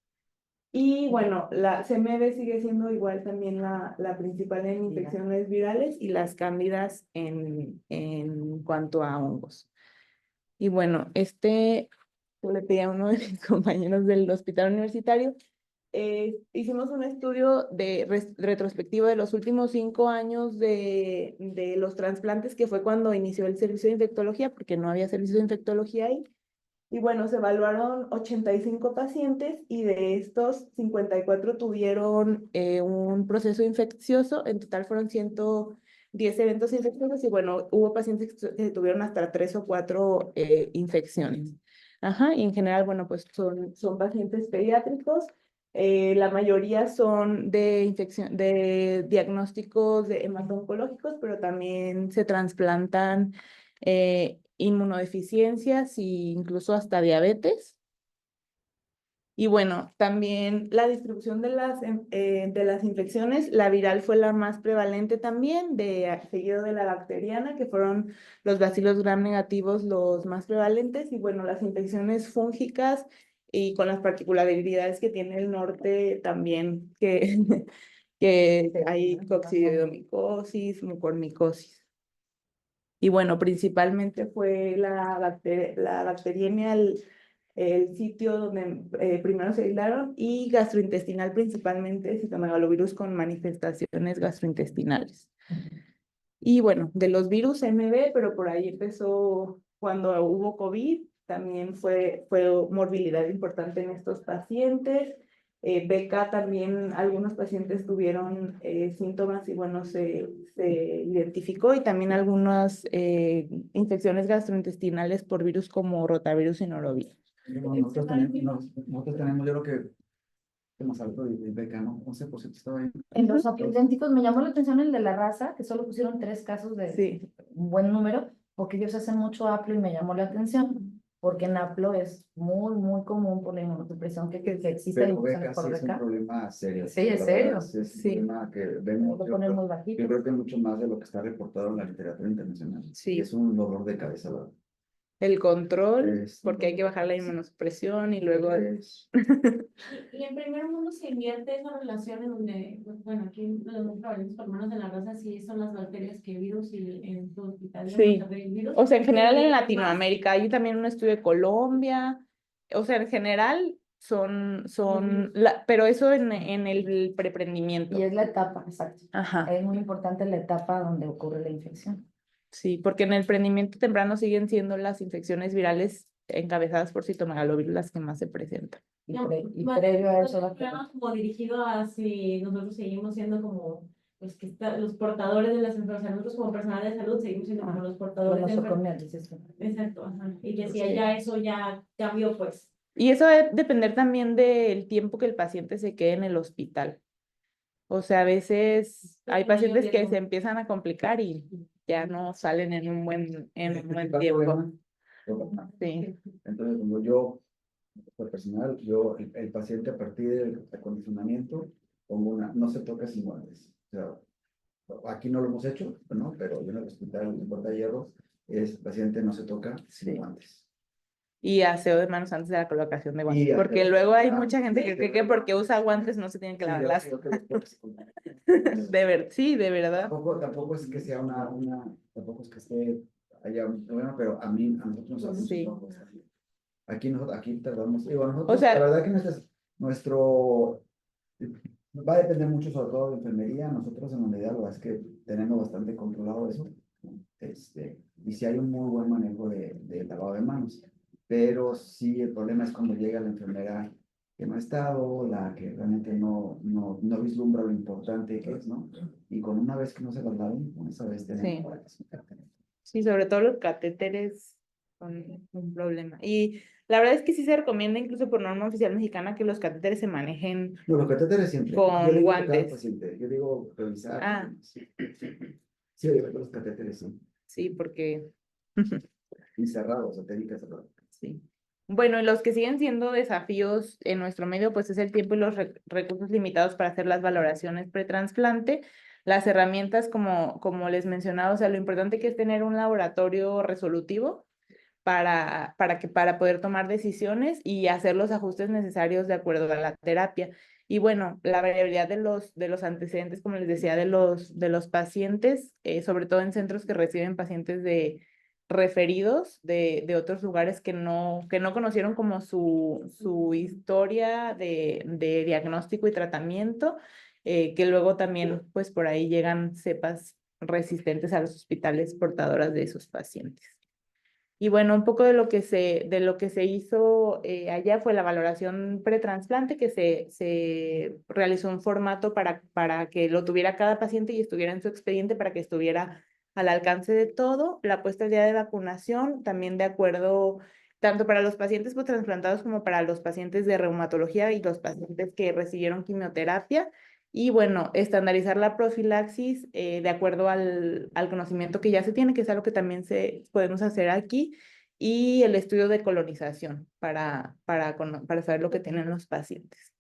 [SPEAKER 1] Y bueno, la CMV sigue siendo igual también la principal en infecciones virales y las cándidas en cuanto a hongos. Y bueno, yo le pedí a uno de mis compañeros del hospital universitario, hicimos un estudio retrospectivo de los últimos 5 años de los trasplantes, que fue cuando inició el servicio de infectología, porque no había servicio de infectología ahí. Y bueno, se evaluaron 85 pacientes y de estos 54 tuvieron un proceso infeccioso. En total fueron 110 eventos infecciosos y bueno, hubo pacientes que tuvieron hasta 3 o 4 infecciones. Ajá, y en general, bueno, pues son pacientes pediátricos. La mayoría son de diagnósticos de hemato-oncológicos, pero también se trasplantan inmunodeficiencias e incluso hasta diabetes. Y bueno, también la distribución de las infecciones, la viral fue la más prevalente también, seguido de la bacteriana, que fueron los bacilos gram negativos los más prevalentes, y bueno, las infecciones fúngicas y con las particularidades que tiene el norte también, que hay coccidioidomicosis, mucormicosis. Y bueno, principalmente fue la bacteriemia el sitio donde primero se aislaron, y gastrointestinal principalmente, citomegalovirus con manifestaciones gastrointestinales. Y bueno, de los virus MB, pero por ahí empezó cuando hubo COVID, también fue morbilidad importante en estos pacientes. BK también, algunos pacientes tuvieron síntomas y bueno, se identificó, y también algunas infecciones gastrointestinales por virus como rotavirus y norovirus.
[SPEAKER 2] Nosotros tenemos, yo creo que más alto de beca, ¿no? 11% estaba ahí.
[SPEAKER 4] En los aplidénticos me llamó la atención el de la raza, que solo pusieron 3 casos de
[SPEAKER 1] Sí,
[SPEAKER 4] un buen número, porque ellos hacen mucho aplo y me llamó la atención, porque en aplo es muy común por la inmunosupresión que existe en
[SPEAKER 2] Pero beca
[SPEAKER 4] infecciones por
[SPEAKER 2] sí es un
[SPEAKER 4] beca.
[SPEAKER 2] problema serio.
[SPEAKER 4] Sí, es
[SPEAKER 2] La
[SPEAKER 4] serio.
[SPEAKER 2] verdad, sí es un
[SPEAKER 1] Sí.
[SPEAKER 2] problema que
[SPEAKER 4] Lo
[SPEAKER 2] vemos,
[SPEAKER 4] ponen muy bajito.
[SPEAKER 2] yo creo que mucho más de lo que está reportado en la literatura internacional.
[SPEAKER 1] Sí.
[SPEAKER 2] Y es un dolor de cabeza, la verdad.
[SPEAKER 1] el control,
[SPEAKER 2] Es-
[SPEAKER 1] porque hay que bajar la inmunosupresión y luego...
[SPEAKER 2] Es-
[SPEAKER 3] Y en primer mundo se invierte esa relación en donde, pues, bueno, aquí los más prevalentes, por lo menos en la raza, sí son las bacterias que virus, y en tu hospital de
[SPEAKER 1] Sí.
[SPEAKER 3] Monterrey, virus.
[SPEAKER 1] O sea, en general en
[SPEAKER 3] Más.
[SPEAKER 1] Latinoamérica, hay también un estudio de Colombia, o sea, en general pero eso en el preprendimiento.
[SPEAKER 4] Y es la etapa, exacto.
[SPEAKER 1] Ajá,
[SPEAKER 4] Es muy importante la etapa donde ocurre la infección.
[SPEAKER 1] sí, porque en el prendimiento temprano siguen siendo las infecciones virales encabezadas por citomegalovirus las que más se presentan.
[SPEAKER 4] Y,
[SPEAKER 3] No,
[SPEAKER 4] y
[SPEAKER 3] más
[SPEAKER 4] previo a eso,
[SPEAKER 3] un programa como dirigido a si nosotros seguimos siendo como pues, los portadores de las enfermedades, nosotros como personal de salud seguimos siendo como los
[SPEAKER 4] los
[SPEAKER 3] portadores de enfermedades.
[SPEAKER 4] nosocomiales, dices tú.
[SPEAKER 3] Exacto, ajá. Y que si
[SPEAKER 4] Sí.
[SPEAKER 3] ya eso ya cambió, pues.
[SPEAKER 1] Y eso debe depender también del tiempo que el paciente se quede en el hospital. O sea, a veces hay pacientes que se empiezan a complicar y ya no salen en un buen tiempo. Sí.
[SPEAKER 2] Entonces, como yo, por personal, yo, el paciente a partir del acondicionamiento, no se toca sin guantes. O sea, aquí no lo hemos hecho, ¿no? Pero yo en el hospital, en Puerta de Hierro, el paciente no se toca sin
[SPEAKER 1] Sí.
[SPEAKER 2] guantes.
[SPEAKER 1] Y aseo de manos antes de la colocación de guantes.
[SPEAKER 2] Y
[SPEAKER 1] Porque
[SPEAKER 2] aseo,
[SPEAKER 1] luego hay
[SPEAKER 2] ah,
[SPEAKER 1] mucha gente que cree que porque usa guantes no se tienen que lavar las sí, de verdad.
[SPEAKER 2] Tampoco es que sea tampoco es que esté allá un problema, pero a nosotros nos hace
[SPEAKER 1] Sí.
[SPEAKER 2] mucho trabajo. Aquí tardamos, digo, nosotros,
[SPEAKER 1] O sea,
[SPEAKER 2] la verdad que nuestro, va a depender mucho sobre todo de enfermería. Nosotros en la unidad, la verdad es que tenemos bastante controlado eso, y si hay un muy buen manejo de lavado de manos, pero sí el problema es cuando llega la enfermera que no ha estado, la que realmente no vislumbra lo importante que es, ¿no? Y con una vez que no se las laven, con esa vez tenemos
[SPEAKER 1] sí, sobre todo los catéteres son un problema. Y la verdad es que sí se recomienda, incluso por norma oficial mexicana, que los catéteres se manejen
[SPEAKER 2] No, los catéteres siempre.
[SPEAKER 1] con
[SPEAKER 2] Yo digo
[SPEAKER 1] guantes.
[SPEAKER 2] cada paciente, yo digo revisar.
[SPEAKER 1] Ah.
[SPEAKER 2] Sí, sí, yo digo los catéteres sí.
[SPEAKER 1] Sí, porque...
[SPEAKER 2] Y cerrados, satélite cerrado.
[SPEAKER 1] Sí. Bueno, y los que siguen siendo desafíos en nuestro medio, pues es el tiempo y los recursos limitados para hacer las valoraciones pretransplante. Las herramientas, como les mencionaba, o sea, lo importante que es tener un laboratorio resolutivo para poder tomar decisiones y hacer los ajustes necesarios de acuerdo a la terapia. Y bueno, la variabilidad de los antecedentes, como les decía, de los pacientes, sobre todo en centros que reciben pacientes referidos de otros lugares que no conocieron como su historia de diagnóstico y tratamiento, que luego también pues por ahí llegan cepas resistentes a los hospitales portadoras de esos pacientes. Y bueno, un poco de lo que se hizo allá fue la valoración pretransplante, que se realizó un formato para que lo tuviera cada paciente y estuviera en su expediente para que estuviera al alcance de todo. La puesta al día de vacunación, también de acuerdo, tanto para los pacientes transplantados como para los pacientes de reumatología y los pacientes que recibieron quimioterapia. Y bueno, estandarizar la profilaxis de acuerdo al conocimiento que ya se tiene, que es algo que también podemos hacer aquí, y el estudio de colonización para saber lo que tienen los pacientes.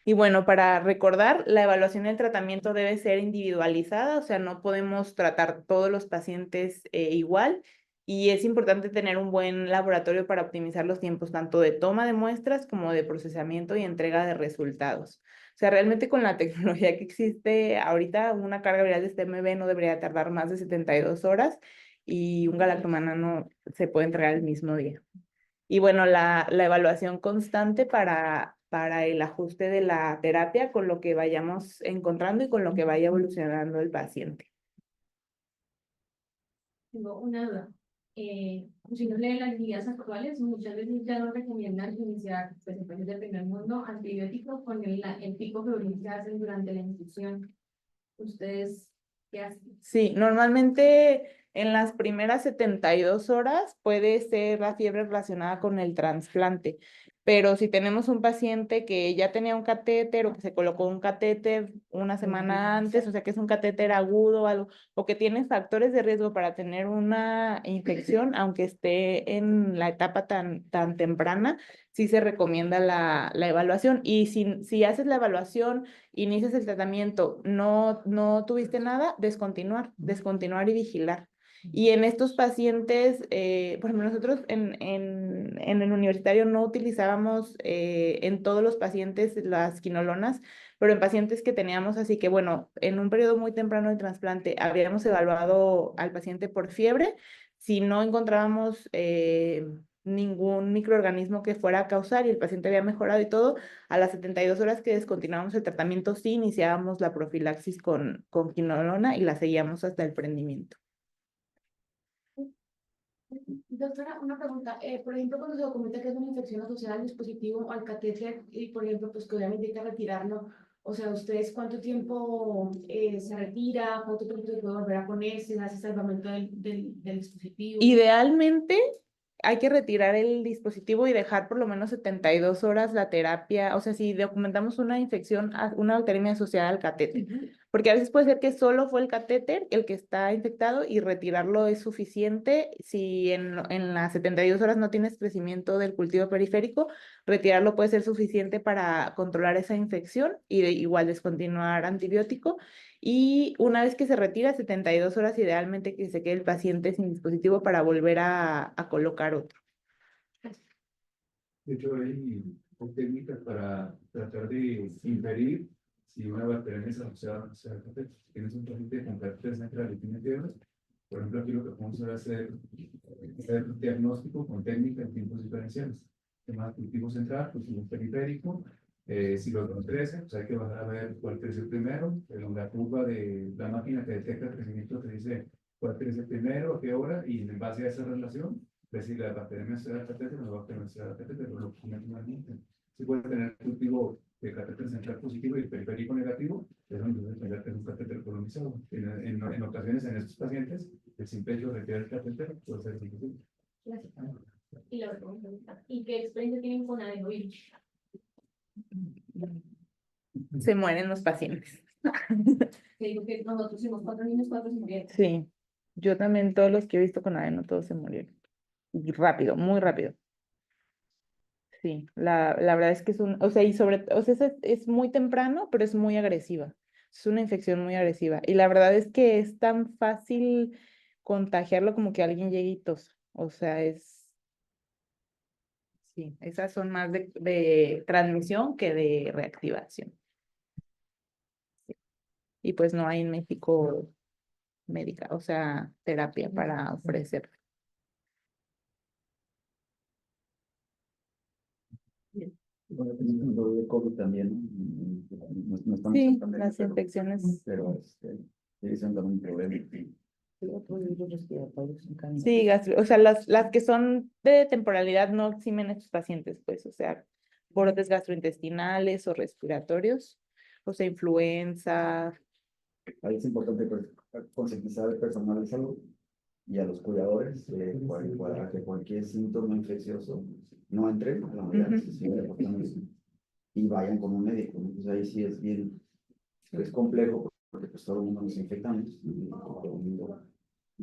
[SPEAKER 1] Y bueno, para recordar, la evaluación del tratamiento debe ser individualizada, o sea, no podemos tratar todos los pacientes igual, y es importante tener un buen laboratorio para optimizar los tiempos tanto de toma de muestras como de procesamiento y entrega de resultados. O sea, realmente con la tecnología que existe ahorita, una carga viral de este MB no debería tardar más de 72 horas y un galactomanano se puede entregar el mismo día. Y bueno, la evaluación constante para el ajuste de la terapia con lo que vayamos encontrando y con lo que vaya evolucionando el paciente.
[SPEAKER 3] Tengo una duda. Si uno lee las guías actuales, muchas veces ya no recomiendan iniciar, pues en países del primer mundo, antibióticos con el pico febril que hacen durante la infusión. ¿Ustedes qué hacen?
[SPEAKER 1] Sí, normalmente en las primeras 72 horas puede ser la fiebre relacionada con el trasplante, pero si tenemos un paciente que ya tenía un catéter o que se colocó un catéter una semana antes, o sea que es un catéter agudo o algo, o que tiene factores de riesgo para tener una infección, aunque esté en la etapa tan temprana, sí se recomienda la evaluación. Y si haces la evaluación, inicias el tratamiento, no tuviste nada, descontinuar y vigilar. Y en estos pacientes, por ejemplo, nosotros en el universitario no utilizábamos en todos los pacientes las quinolonas, pero en pacientes que teníamos, así que bueno, en un periodo muy temprano de trasplante habíamos evaluado al paciente por fiebre. Si no encontrábamos ningún microorganismo que fuera a causar y el paciente había mejorado y todo, a las 72 horas que descontinuamos el tratamiento, sí iniciábamos la profilaxis con quinolona y la seguíamos hasta el prendimiento.
[SPEAKER 6] Doctora, una pregunta. Por ejemplo, cuando se documenta que es una infección asociada al dispositivo o al catéter, y por ejemplo, pues que obviamente hay que retirarlo, o sea, ¿ustedes cuánto tiempo se retira? ¿Cuánto tiempo se puede volver a poner? ¿Se hace salvamento del dispositivo?
[SPEAKER 1] Idealmente hay que retirar el dispositivo y dejar por lo menos 72 horas la terapia, o sea, si documentamos una infección, una bacteriemia asociada al catéter, porque a veces puede ser que solo fue el catéter el que está infectado y retirarlo es suficiente. Si en las 72 horas no tienes crecimiento del cultivo periférico, retirarlo puede ser suficiente para controlar esa infección y igual descontinuar antibiótico. Y una vez que se retira, 72 horas idealmente que se quede el paciente sin dispositivo para volver a colocar otro.
[SPEAKER 5] De hecho, hay técnicas para tratar de inferir si una bacteria es asociada o no sea catéter. Si tienes un paciente con catéter central y tiene fiebre, por ejemplo, aquí lo que podemos hacer es hacer diagnóstico con técnica en tiempos diferenciales. Tema cultivo central, cultivo periférico. Si los dos crecen, pues hay que bajar a ver cuál crece primero. En la curva de la máquina que detecta el crecimiento te dice cuál crece primero, a qué hora, y en base a esa relación, pues si la bacteria se da catéter o la bacteria se da catéter, pero lo que normalmente. Si puede tener cultivo de catéter central positivo y periférico negativo, es donde debe tener que es un catéter colonizado. En ocasiones, en estos pacientes, el simple hecho de retirar el catéter puede ser difícil.
[SPEAKER 3] Gracias. Y la otra pregunta, ¿y qué experiencia tienen con adenovirus?
[SPEAKER 1] Se mueren los pacientes.
[SPEAKER 3] Que digo que nosotros hicimos 4 niños, 4 se murieron.
[SPEAKER 1] Sí, yo también todos los que he visto con adeno, todos se murieron. Y rápido, muy rápido. Sí, la verdad es que o sea, o sea, es muy temprano, pero es muy agresiva. Es una infección muy agresiva. Y la verdad es que es tan fácil contagiarlo como que alguien llegue y tosa. O sea, sí, esas son más de transmisión que de reactivación. Sí. Y pues no hay en México médica, o sea, terapia para ofrecer.
[SPEAKER 2] Bueno, lo de COVID también, no estamos
[SPEAKER 1] Sí,
[SPEAKER 2] tratando de
[SPEAKER 1] las
[SPEAKER 2] pero-
[SPEAKER 1] infecciones.
[SPEAKER 2] pero sí, son también un problema.
[SPEAKER 1] Sí, o sea, las que son de temporalidad no eximen a estos pacientes, pues, o sea, brotes gastrointestinales o respiratorios, o sea, influenza.
[SPEAKER 2] Ahí es importante pues, concientizar al personal de salud y a los cuidadores para que cualquier síntoma infeccioso no entre a la unidad de sesión de departamento y vayan con un médico. Entonces ahí sí es bien, es complejo porque pues todo el mundo nos infectamos y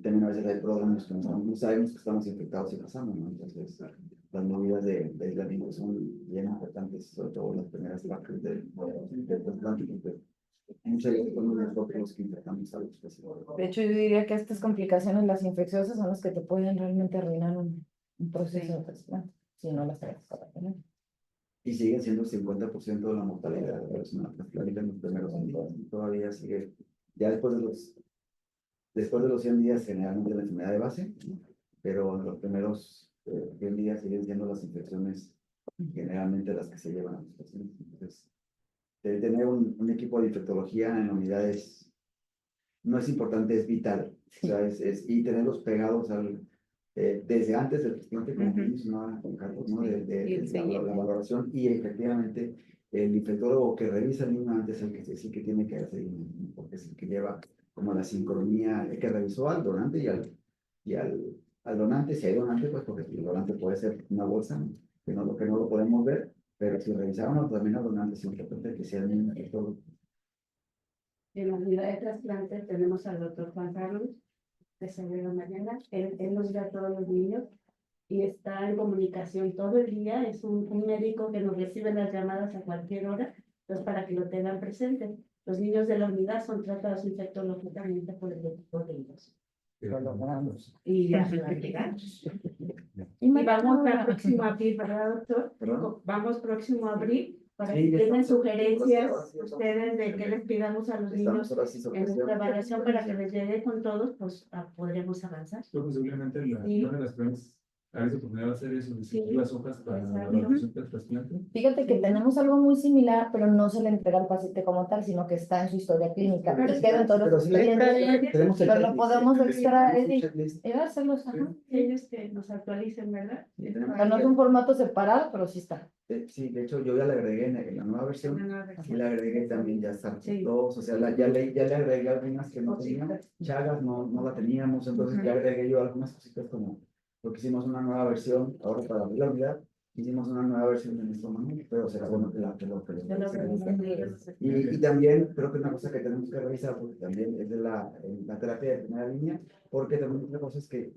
[SPEAKER 2] también a veces hay problemas que no sabemos que estamos infectados y pasamos, ¿no? Entonces las medidas de aislamiento son bien importantes, sobre todo las primeras partes del trasplante. Muchas veces son nosotros que infectamos a los pacientes.
[SPEAKER 4] De hecho, yo diría que estas complicaciones, las infecciosas, son las que te pueden realmente arruinar un proceso de trasplante, si no las tratas para tener.
[SPEAKER 2] Y sigue siendo el 50% de la mortalidad de la persona transplante en los primeros 100 días. Todavía sigue, ya después de los 100 días generalmente la enfermedad de base, pero en los primeros hoy en día siguen siendo las infecciones generalmente las que se llevan a los pacientes. Entonces, tener un equipo de infectología en unidades no es importante, es vital. O sea, y tenerlos pegados desde antes del trasplante, como mencionaba Carlos, ¿no?
[SPEAKER 1] Y el
[SPEAKER 2] La
[SPEAKER 1] seguimiento.
[SPEAKER 2] valoración y efectivamente el infectólogo que revisa el niño antes es el que sí que tiene que hacer, porque es el que lleva como la sincronía, el que revisó al donante y al donante, si hay donante, pues porque el donante puede ser una bolsa, ¿no? que no lo podemos ver, pero si revisaron también al donante, es importante que sea el mismo infectólogo.
[SPEAKER 7] En la unidad de trasplante tenemos al doctor Juan Carlos de Severo Mañana. Él nos ve a todos los niños y está en comunicación todo el día. Es un médico que nos recibe las llamadas a cualquier hora, entonces para que lo tengan presente. Los niños de la unidad son tratados infectológicamente por el equipo de ellos.
[SPEAKER 4] Lo logramos.
[SPEAKER 7] Y ya se va a llegar. Y vamos para próximo abril, ¿verdad, doctor?
[SPEAKER 2] ¿Perdón?
[SPEAKER 7] Vamos próximo abril. Para
[SPEAKER 2] Sí,
[SPEAKER 7] que
[SPEAKER 2] ya
[SPEAKER 7] tienen
[SPEAKER 2] estamos.
[SPEAKER 7] sugerencias
[SPEAKER 2] Ahora sí,
[SPEAKER 7] ustedes de qué les pidamos a los
[SPEAKER 2] Estamos
[SPEAKER 7] niños
[SPEAKER 2] ahora sí
[SPEAKER 7] en
[SPEAKER 2] sobre
[SPEAKER 7] nuestra evaluación para que les llegue con todos, pues podremos avanzar.
[SPEAKER 5] Yo posiblemente
[SPEAKER 7] Sí.
[SPEAKER 5] una de las primeras áreas de oportunidad va a ser eso,
[SPEAKER 7] Sí.
[SPEAKER 5] las hojas para la
[SPEAKER 7] Exacto.
[SPEAKER 5] valoración del trasplante.
[SPEAKER 4] Fíjate que tenemos algo muy similar, pero no se le entrega al paciente como tal, sino que está en su historia clínica.
[SPEAKER 2] Pero
[SPEAKER 4] Y quedan todos
[SPEAKER 2] pero
[SPEAKER 4] los
[SPEAKER 2] sí la-
[SPEAKER 4] expedientes,
[SPEAKER 2] tenemos el
[SPEAKER 4] pero lo
[SPEAKER 2] checklist,
[SPEAKER 4] podemos
[SPEAKER 2] el
[SPEAKER 4] extraer
[SPEAKER 2] checklist.
[SPEAKER 4] y dárselos. Ajá.
[SPEAKER 7] Ellos que nos actualicen, ¿verdad?
[SPEAKER 2] Sí, tenemos-
[SPEAKER 4] O sea, no es un formato separado, pero sí está.
[SPEAKER 2] Sí, de hecho yo ya le agregué en la nueva versión y le agregué también ya
[SPEAKER 7] Sí.
[SPEAKER 2] dos, o sea, ya le agregué algunas que no teníamos, Chagas no la teníamos, entonces ya agregué yo algunas cositas como, porque hicimos una nueva versión, ahora para abrir la unidad, hicimos una nueva versión de nuestro manual, pero será bueno que y también creo que es una cosa que tenemos que revisar, porque también es de la terapia de primera línea, porque también otra cosa es que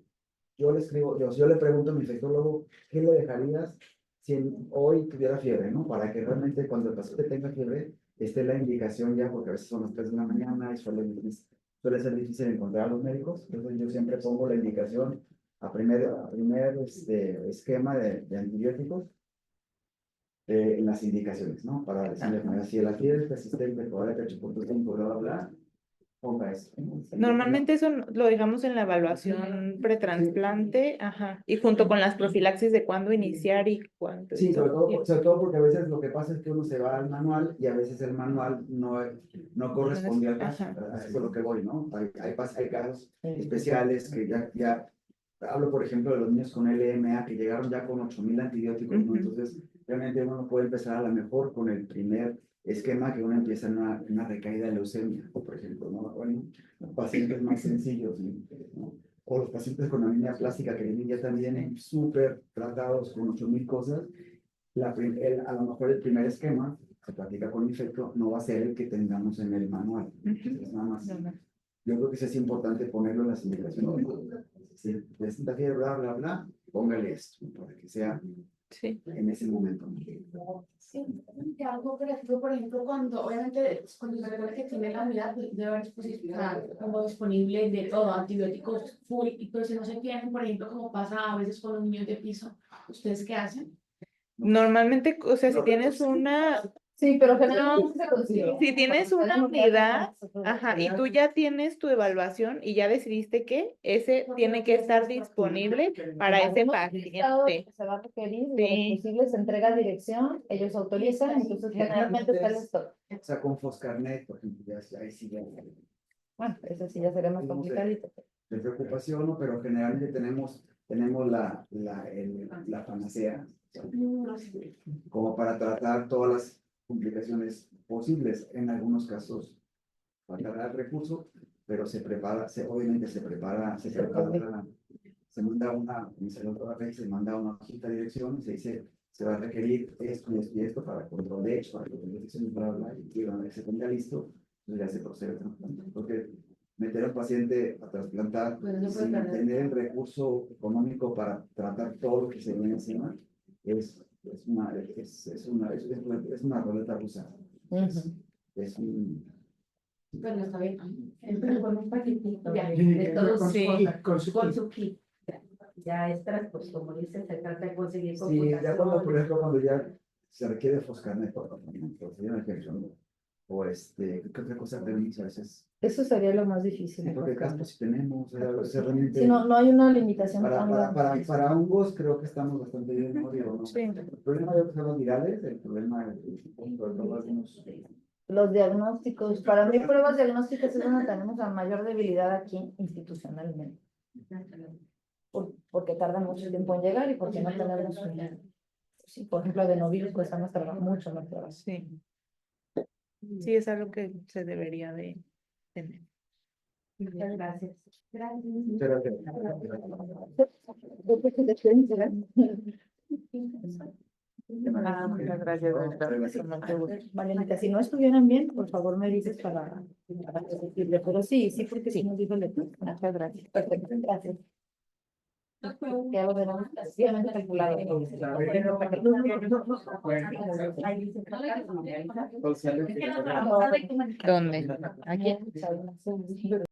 [SPEAKER 2] yo le escribo, yo le pregunto a mi infectólogo, ¿qué le dejarías si hoy tuviera fiebre, ¿no? Para que realmente cuando el paciente tenga fiebre, esté la indicación ya, porque a veces son las 3 de la mañana y suele ser difícil encontrar a los médicos. Entonces yo siempre pongo la indicación a primer esquema de antibióticos en las indicaciones, ¿no? Para decirle, mira, si la fiebre persistente por el 8.5, bla, bla, bla, ponga eso.
[SPEAKER 1] Normalmente eso lo dejamos en la evaluación pretransplante, ajá, y junto con las profilaxis de cuándo iniciar y cuánto.
[SPEAKER 2] Sí, sobre todo porque a veces lo que pasa es que uno se va al manual y a veces el manual no corresponde al caso.
[SPEAKER 1] Ajá.
[SPEAKER 2] ¿Verdad? Eso es lo que voy, ¿no? Hay casos especiales que ya hablo, por ejemplo, de los niños con LMA que llegaron ya con 8,000 antibióticos, ¿no? Entonces, realmente uno puede empezar a lo mejor con el primer esquema que uno empieza en una recaída de leucemia, por ejemplo, ¿no? Bueno, pacientes más sencillos, ¿no? O los pacientes con anemia plástica que vienen ya también súper tratados con 8,000 cosas, a lo mejor el primer esquema se platica con infecto, no va a ser el que tengamos en el manual. Es nada más. Yo creo que eso es importante ponerlo en las indicaciones. Si presenta fiebre, bla, bla, bla, póngale esto, para que sea
[SPEAKER 1] Sí.
[SPEAKER 2] en ese momento.
[SPEAKER 6] Sí, algo creativo, por ejemplo, obviamente, cuando se recuerda que tiene la unidad, debe haber como disponible de todo, antibióticos full, y pues si no se tienen, por ejemplo, como pasa a veces con los niños de piso, ¿ustedes qué hacen?
[SPEAKER 1] Normalmente, o sea, si tienes una,
[SPEAKER 4] Sí, pero generalmente se consigue.
[SPEAKER 1] si tienes
[SPEAKER 4] Porque
[SPEAKER 1] una
[SPEAKER 4] tenemos
[SPEAKER 1] unidad,
[SPEAKER 4] nosotros.
[SPEAKER 1] ajá, y tú ya tienes tu evaluación y ya decidiste que ese tiene que estar disponible para ese
[SPEAKER 4] Hacemos un listado
[SPEAKER 1] paciente.
[SPEAKER 4] que se va a requerir, de
[SPEAKER 1] Sí.
[SPEAKER 4] los posibles, se entrega a dirección, ellos autorizan, entonces generalmente está el stock.
[SPEAKER 2] O sea, con Foscarnet, por ejemplo, ahí sí ya
[SPEAKER 4] Bueno, eso sí ya sería más complicadito.
[SPEAKER 2] de preocupación, ¿no? Pero generalmente tenemos la panacea como para tratar todas las complicaciones posibles. En algunos casos faltará el recurso, pero obviamente se manda una hojita de dirección y se dice, se va a requerir esto y esto y esto para control de hecho, para control de infecciones, bla, bla, bla, y una vez se tenga listo, pues ya se procede al trasplante. Porque meter al paciente a trasplantar sin tener el recurso económico para tratar todo lo que se viene encima es una ruleta rusa. Es un...
[SPEAKER 6] Pero está bien.
[SPEAKER 7] Entonces, con un paquetito
[SPEAKER 6] Ya.
[SPEAKER 7] de todos
[SPEAKER 1] Sí.
[SPEAKER 7] con su kit. Ya extras, pues como dices, se trata de conseguir
[SPEAKER 2] Sí, ya por
[SPEAKER 7] computación.
[SPEAKER 2] ejemplo, cuando ya se requiere Foscarnet, por ejemplo, ¿qué otra cosa tenemos a veces?
[SPEAKER 4] Eso sería lo más difícil.
[SPEAKER 2] Sí, porque
[SPEAKER 4] Oscar.
[SPEAKER 2] cascos sí tenemos, o sea, realmente.
[SPEAKER 4] Si no, no hay una limitación tan grande.
[SPEAKER 2] Para hongos creo que estamos bastante bien, ¿no? Digo, ¿no?
[SPEAKER 4] Sí.
[SPEAKER 2] El problema de son los virales, el problema sobre todo algunos.
[SPEAKER 4] Los diagnósticos, para mí pruebas diagnósticas es donde tenemos la mayor debilidad aquí institucionalmente. Porque tarda mucho tiempo en llegar y porque no tenemos sí, por ejemplo, adenovirus cuesta más trabajo, mucho más trabajo.
[SPEAKER 1] Sí. Sí, es algo que se debería de tener.
[SPEAKER 7] Muchas gracias. Gracias.
[SPEAKER 2] Muchas gracias.
[SPEAKER 1] Muchas gracias, doctor.
[SPEAKER 4] Marianita, si no estuvieran bien, por favor me dices para decirle, pero sí, sí, porque sí nos dijo el lector.
[SPEAKER 1] Muchas gracias.
[SPEAKER 4] Perfecto, gracias. Ya lo verán precisamente calculado.
[SPEAKER 1] ¿Dónde? Aquí.